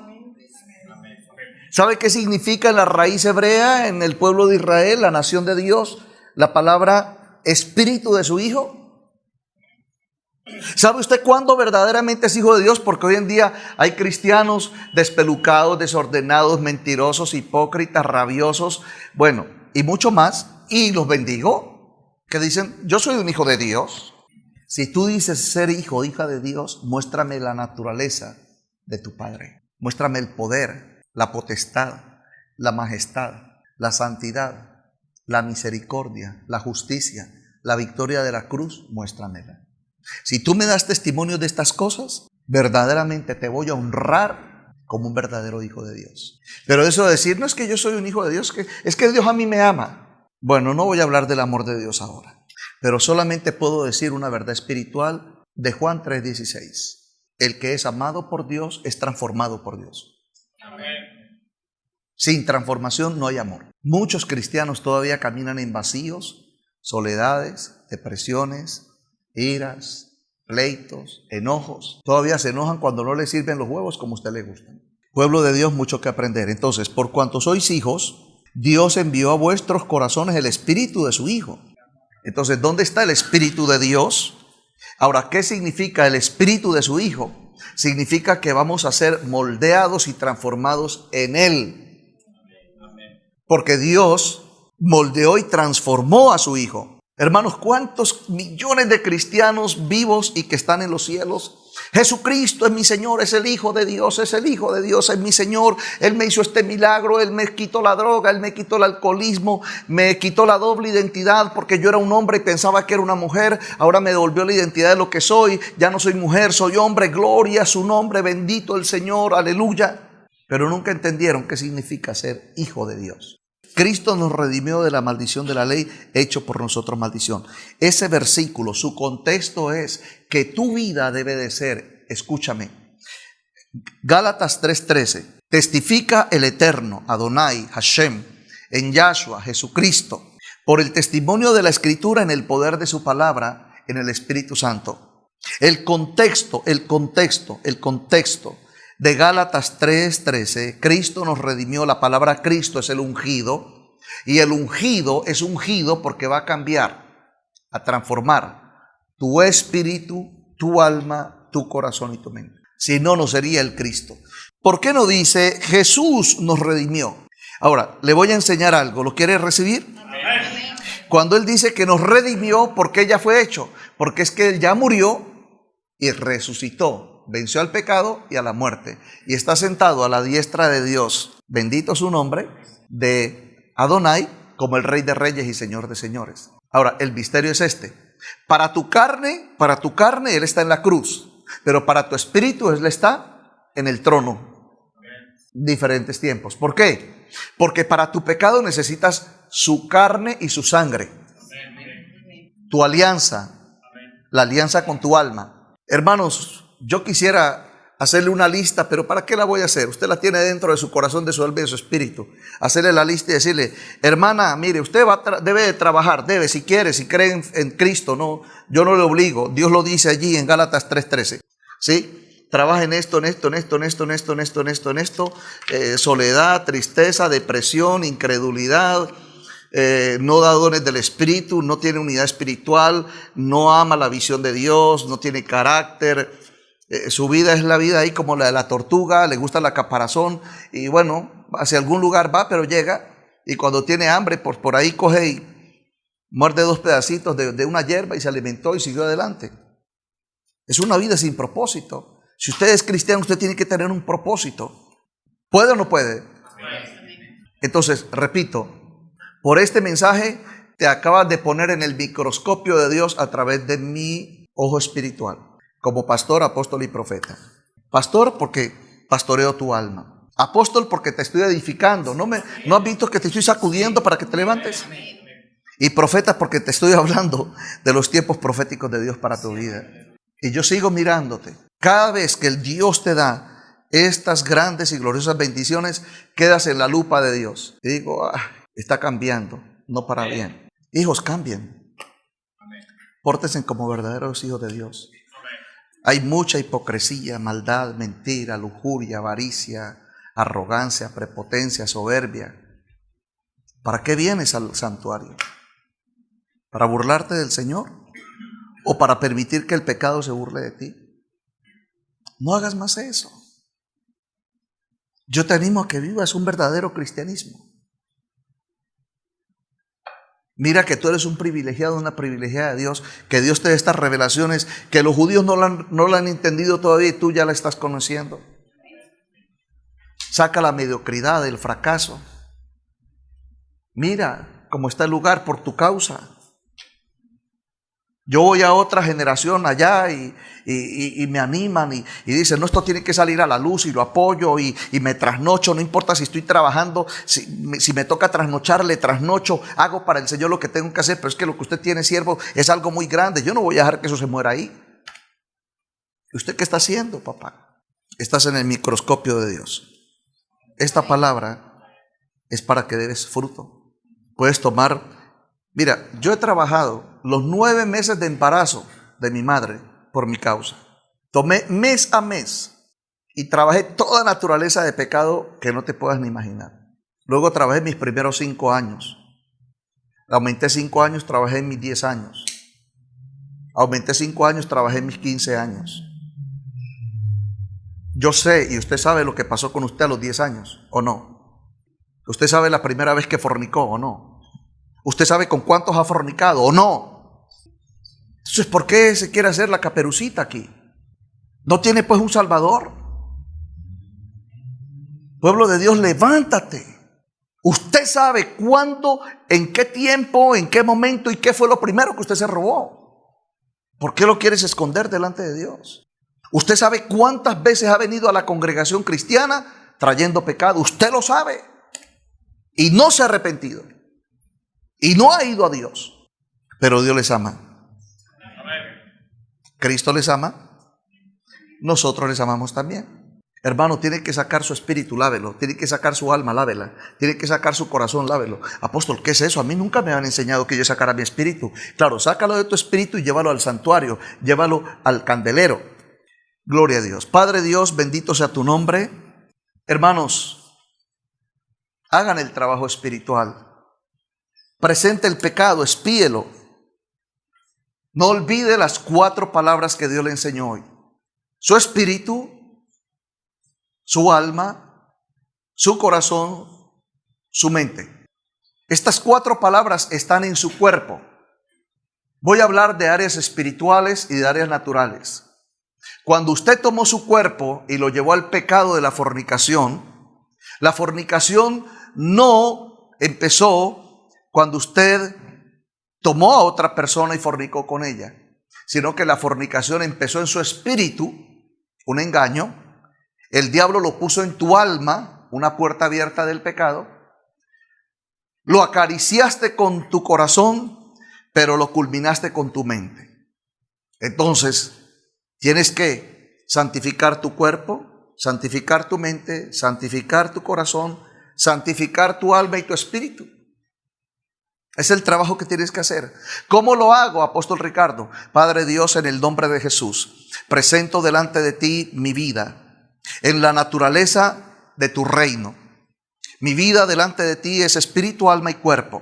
¿Sabe qué significa en la raíz hebrea, en el pueblo de Israel, la nación de Dios, la palabra espíritu de su Hijo? ¿Sabe usted cuándo verdaderamente es hijo de Dios? Porque hoy en día hay cristianos despelucados, desordenados, mentirosos, hipócritas, rabiosos, bueno, y mucho más, y los bendigo, que dicen, yo soy un hijo de Dios. Si tú dices ser hijo o hija de Dios, muéstrame la naturaleza de tu Padre. Muéstrame el poder, la potestad, la majestad, la santidad, la misericordia, la justicia, la victoria de la cruz, muéstramela. Si tú me das testimonio de estas cosas, verdaderamente te voy a honrar como un verdadero hijo de Dios. Pero eso de decir, no es que yo soy un hijo de Dios, es que Dios a mí me ama. Bueno, no voy a hablar del amor de Dios ahora, pero solamente puedo decir una verdad espiritual de Juan 3:16. El que es amado por Dios es transformado por Dios. Amén. Sin transformación no hay amor. Muchos cristianos todavía caminan en vacíos, soledades, depresiones, iras, pleitos, enojos. Todavía se enojan cuando no les sirven los huevos como a usted le gustan. Pueblo de Dios, mucho que aprender. Entonces, por cuanto sois hijos, Dios envió a vuestros corazones el espíritu de su Hijo. Entonces, ¿dónde está el espíritu de Dios? Ahora, ¿qué significa el espíritu de su Hijo? Significa que vamos a ser moldeados y transformados en Él. Porque Dios moldeó y transformó a su Hijo. Hermanos, ¿cuántos millones de cristianos vivos y que están en los cielos? Jesucristo es mi Señor, es el Hijo de Dios, es el Hijo de Dios, es mi Señor. Él me hizo este milagro, Él me quitó la droga, Él me quitó el alcoholismo, me quitó la doble identidad porque yo era un hombre y pensaba que era una mujer. Ahora me devolvió la identidad de lo que soy, ya no soy mujer, soy hombre, gloria a su nombre, bendito el Señor, aleluya. Pero nunca entendieron qué significa ser hijo de Dios. Cristo nos redimió de la maldición de la ley, hecho por nosotros maldición. Ese versículo, su contexto es que tu vida debe de ser, escúchame, Gálatas 3:13, testifica el Eterno, Adonai, Hashem, en Yahshua, Jesucristo, por el testimonio de la Escritura en el poder de su palabra, en el Espíritu Santo. El contexto de Gálatas 3:13, Cristo nos redimió. La palabra Cristo es el ungido, y el ungido es ungido porque va a cambiar, a transformar tu espíritu, tu alma, tu corazón y tu mente. Si no, no sería el Cristo. ¿Por qué no dice Jesús nos redimió? Ahora, le voy a enseñar algo. ¿Lo quiere recibir? Amén. Cuando Él dice que nos redimió, ¿por qué ya fue hecho? Porque es que Él ya murió y resucitó. Venció al pecado y a la muerte. Y está sentado a la diestra de Dios, bendito su nombre, de Adonai, como el Rey de Reyes y Señor de Señores. Ahora, el misterio es este. Para tu carne, Él está en la cruz. Pero para tu espíritu, Él está en el trono. Diferentes tiempos. ¿Por qué? Porque para tu pecado necesitas su carne y su sangre. Tu alianza. La alianza con tu alma. Hermanos, yo quisiera hacerle una lista, pero ¿para qué la voy a hacer? Usted la tiene dentro de su corazón, de su alma y de su espíritu. Hacerle la lista y decirle, hermana, mire, usted debe de trabajar, si quiere, si cree en Cristo, no, yo no le obligo. Dios lo dice allí en Gálatas 3:13. ¿Sí? Trabaja en esto, soledad, tristeza, depresión, incredulidad. No da dones del Espíritu, no tiene unidad espiritual, no ama la visión de Dios, no tiene carácter. Su vida es la vida ahí como la de la tortuga, le gusta la caparazón y bueno, hacia algún lugar va, pero llega y cuando tiene hambre por ahí coge y muerde 2 pedacitos de una hierba y se alimentó y siguió adelante. Es una vida sin propósito. Si usted es cristiano, usted tiene que tener un propósito. ¿Puede o no puede? Entonces, repito, por este mensaje te acabas de poner en el microscopio de Dios a través de mi ojo espiritual. Como pastor, apóstol y profeta. Pastor, porque pastoreo tu alma. Apóstol, porque te estoy edificando. ¿No has visto que te estoy sacudiendo para que te levantes? Y profeta, porque te estoy hablando de los tiempos proféticos de Dios para tu vida. Y yo sigo mirándote. Cada vez que el Dios te da estas grandes y gloriosas bendiciones, quedas en la lupa de Dios. Y digo, está cambiando, no para bien. Hijos, cambien. Pórtense como verdaderos hijos de Dios. Hay mucha hipocresía, maldad, mentira, lujuria, avaricia, arrogancia, prepotencia, soberbia. ¿Para qué vienes al santuario? ¿Para burlarte del Señor? ¿O para permitir que el pecado se burle de ti? No hagas más eso. Yo te animo a que vivas un verdadero cristianismo. Mira que tú eres un privilegiado, una privilegiada de Dios, que Dios te dé estas revelaciones que los judíos no la han entendido todavía y tú ya la estás conociendo. Saca la mediocridad, el fracaso. Mira cómo está el lugar por tu causa. Yo voy a otra generación allá y me animan y dicen, no, esto tiene que salir a la luz, y lo apoyo y me trasnocho, no importa si estoy trabajando, si me toca trasnochar, le trasnocho, hago para el Señor lo que tengo que hacer, pero es que lo que usted tiene, siervo, es algo muy grande, yo no voy a dejar que eso se muera ahí. ¿Usted qué está haciendo, papá? Estás en el microscopio de Dios. Esta palabra es para que des fruto. Puedes tomar. Mira, yo he trabajado los 9 meses de embarazo de mi madre por mi causa. Tomé mes a mes y trabajé toda naturaleza de pecado que no te puedas ni imaginar. Luego trabajé mis primeros 5 años. Aumenté 5 años, trabajé mis 10 años. Aumenté 5 años, trabajé mis 15 años. Yo sé, y usted sabe lo que pasó con usted a los 10 años, ¿o no? Usted sabe la primera vez que fornicó, ¿o no? ¿Usted sabe con cuántos ha fornicado o no? Entonces, ¿por qué se quiere hacer la caperucita aquí? ¿No tiene pues un Salvador? Pueblo de Dios, levántate. Usted sabe cuándo, en qué tiempo, en qué momento y qué fue lo primero que usted se robó. ¿Por qué lo quieres esconder delante de Dios? Usted sabe cuántas veces ha venido a la congregación cristiana trayendo pecado. Usted lo sabe. Y no se ha arrepentido. Y no ha ido a Dios. Pero Dios les ama. Cristo les ama. Nosotros les amamos también. Hermano, tiene que sacar su espíritu, lávelo. Tiene que sacar su alma, lávela. Tiene que sacar su corazón, lávelo. Apóstol, ¿qué es eso? A mí nunca me han enseñado que yo sacara mi espíritu. Claro, sácalo de tu espíritu y llévalo al santuario. Llévalo al candelero. Gloria a Dios. Padre Dios, bendito sea tu nombre. Hermanos, hagan el trabajo espiritual. Presente el pecado, espíelo. No olvide las 4 palabras que Dios le enseñó hoy. Su espíritu, su alma, su corazón, su mente. Estas 4 palabras están en su cuerpo. Voy a hablar de áreas espirituales y de áreas naturales. Cuando usted tomó su cuerpo y lo llevó al pecado de la fornicación no empezó cuando usted tomó a otra persona y fornicó con ella, sino que la fornicación empezó en su espíritu, un engaño. El diablo lo puso en tu alma, una puerta abierta del pecado. Lo acariciaste con tu corazón, pero lo culminaste con tu mente. Entonces, tienes que santificar tu cuerpo, santificar tu mente, santificar tu corazón, santificar tu alma y tu espíritu. Es el trabajo que tienes que hacer. ¿Cómo lo hago, apóstol Ricardo? Padre Dios, en el nombre de Jesús, presento delante de ti mi vida en la naturaleza de tu reino. Mi vida delante de ti es espíritu, alma y cuerpo.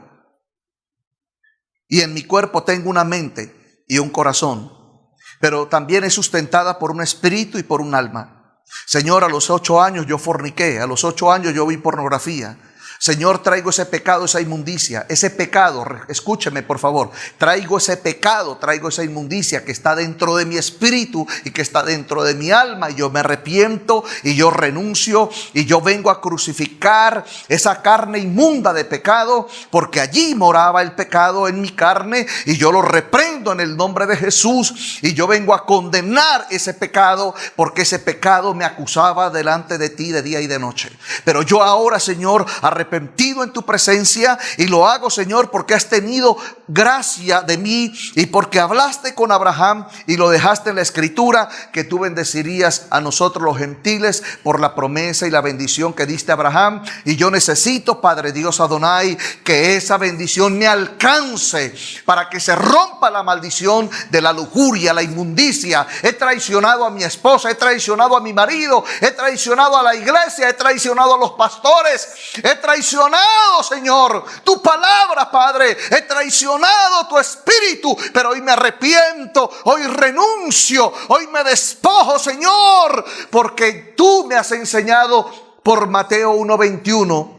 Y en mi cuerpo tengo una mente y un corazón, pero también es sustentada por un espíritu y por un alma. Señor, a los 8 años yo forniqué, a los 8 años yo vi pornografía. Señor, traigo ese pecado, esa inmundicia, ese pecado, escúcheme por favor, traigo ese pecado, traigo esa inmundicia que está dentro de mi espíritu y que está dentro de mi alma, y yo me arrepiento y yo renuncio y yo vengo a crucificar esa carne inmunda de pecado, porque allí moraba el pecado en mi carne, y yo lo reprendo en el nombre de Jesús, y yo vengo a condenar ese pecado, porque ese pecado me acusaba delante de ti de día y de noche. Pero yo ahora, Señor, arrepentido en tu presencia, y lo hago, Señor, porque has tenido gracia de mí y porque hablaste con Abraham y lo dejaste en la escritura, que tú bendecirías a nosotros los gentiles por la promesa y la bendición que diste a Abraham. Y yo necesito, Padre Dios Adonai, que esa bendición me alcance para que se rompa la maldición de la lujuria, la inmundicia. He traicionado a mi esposa, he traicionado a mi marido, he traicionado a la iglesia, he traicionado a los pastores, he traicionado, Señor, tu palabra, Padre, he traicionado tu espíritu, pero hoy me arrepiento, hoy renuncio, hoy me despojo, Señor, porque tú me has enseñado por Mateo 1:21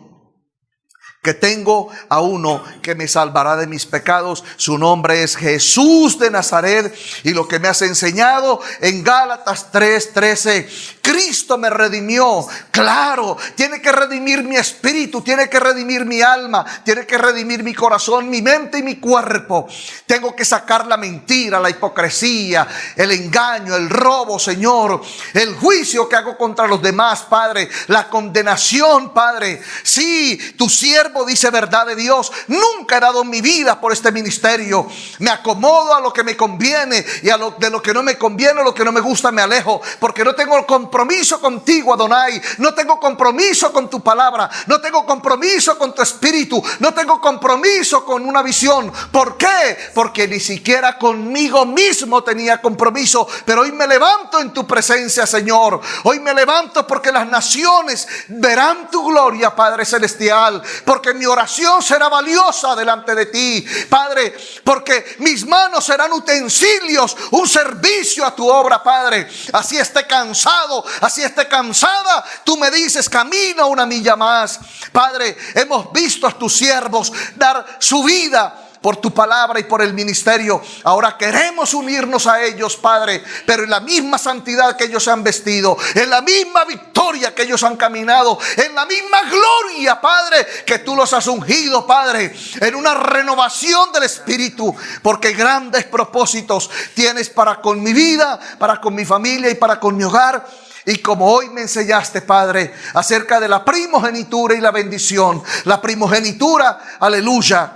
que tengo a uno que me salvará de mis pecados. Su nombre es Jesús de Nazaret. Y lo que me has enseñado en Gálatas 3:13, Cristo me redimió. Claro, tiene que redimir mi espíritu, tiene que redimir mi alma, tiene que redimir mi corazón, mi mente y mi cuerpo. Tengo que sacar la mentira, la hipocresía, el engaño, el robo, Señor, el juicio que hago contra los demás, Padre, la condenación, Padre. Sí, tu siervo dice verdad de Dios. Nunca he dado mi vida por este ministerio. Me acomodo a lo que me conviene, y de lo que no me conviene, lo que no me gusta, me alejo, porque no tengo compromiso contigo, Adonai. No tengo compromiso con tu palabra, no tengo compromiso con tu espíritu, no tengo compromiso con una visión. ¿Por qué? Porque ni siquiera conmigo mismo tenía compromiso. Pero hoy me levanto en tu presencia, Señor. Hoy me levanto porque las naciones verán tu gloria, Padre celestial, porque mi oración será valiosa delante de ti, Padre, porque mis manos serán utensilios, un servicio a tu obra, Padre. Así esté cansado, así esté cansada, tú me dices, camina una milla más. Padre, hemos visto a tus siervos dar su vida por tu palabra y por el ministerio. Ahora queremos unirnos a ellos, Padre, pero en la misma santidad que ellos han vestido, en la misma victoria que ellos han caminado, en la misma gloria, Padre, que tú los has ungido, Padre, en una renovación del espíritu, porque grandes propósitos tienes para con mi vida, para con mi familia y para con mi hogar. Y como hoy me enseñaste, Padre, acerca de la primogenitura y la bendición, la primogenitura, aleluya,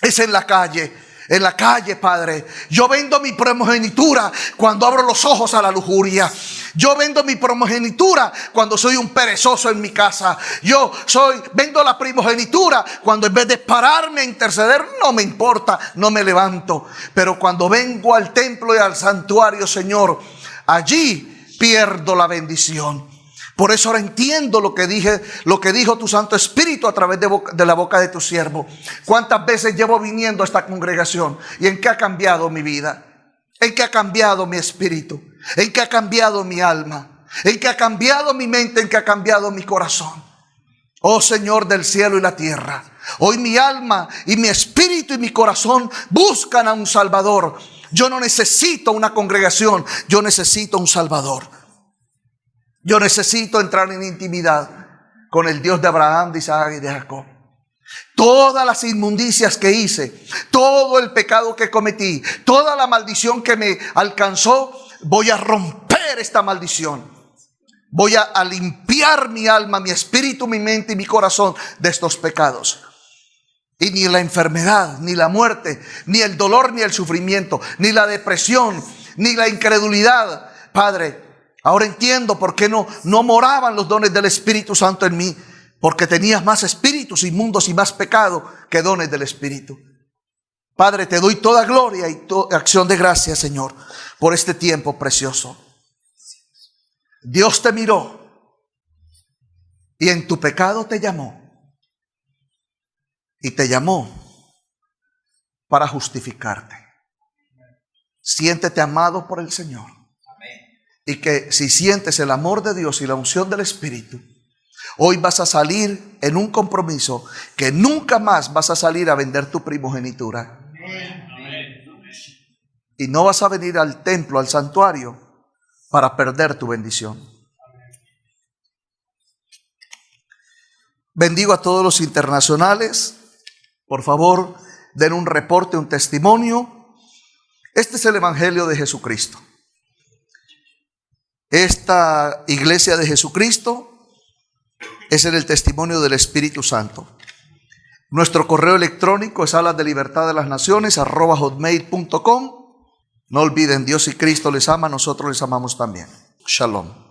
es en la calle, Padre. Yo vendo mi primogenitura cuando abro los ojos a la lujuria. Yo vendo mi primogenitura cuando soy un perezoso en mi casa. Vendo la primogenitura cuando en vez de pararme a interceder, no me importa, no me levanto. Pero cuando vengo al templo y al santuario, Señor, allí pierdo la bendición. Por eso ahora entiendo lo que dijo tu Santo Espíritu a través de la boca de tu siervo. ¿Cuántas veces llevo viniendo a esta congregación? ¿Y en qué ha cambiado mi vida? ¿En qué ha cambiado mi espíritu? ¿En qué ha cambiado mi alma? ¿En qué ha cambiado mi mente? ¿En qué ha cambiado mi corazón? Oh Señor del cielo y la tierra, hoy mi alma y mi espíritu y mi corazón buscan a un Salvador. Yo no necesito una congregación, yo necesito un Salvador. Yo necesito entrar en intimidad con el Dios de Abraham, de Isaac y de Jacob. Todas las inmundicias que hice, todo el pecado que cometí, toda la maldición que me alcanzó, voy a romper esta maldición. Voy a limpiar mi alma, mi espíritu, mi mente y mi corazón de estos pecados. Y ni la enfermedad, ni la muerte, ni el dolor, ni el sufrimiento, ni la depresión, ni la incredulidad, Padre, ahora entiendo por qué no moraban los dones del Espíritu Santo en mí. Porque tenías más espíritus inmundos y más pecado que dones del Espíritu. Padre, te doy toda gloria y toda acción de gracias, Señor, por este tiempo precioso. Dios te miró y en tu pecado te llamó. Y te llamó para justificarte. Siéntete amado por el Señor. Y que si sientes el amor de Dios y la unción del Espíritu, Hoy vas a salir en un compromiso que nunca más vas a salir a vender tu primogenitura. Y no vas a venir al templo, al santuario, para perder tu bendición. Bendigo a todos los internacionales. Por favor, den un reporte, un testimonio. Este es el Evangelio de Jesucristo. Esta iglesia de Jesucristo es en el testimonio del Espíritu Santo. Nuestro correo electrónico es alasdelibertaddelasnaciones@hotmail.com. No olviden, Dios y Cristo les ama, nosotros les amamos también. Shalom.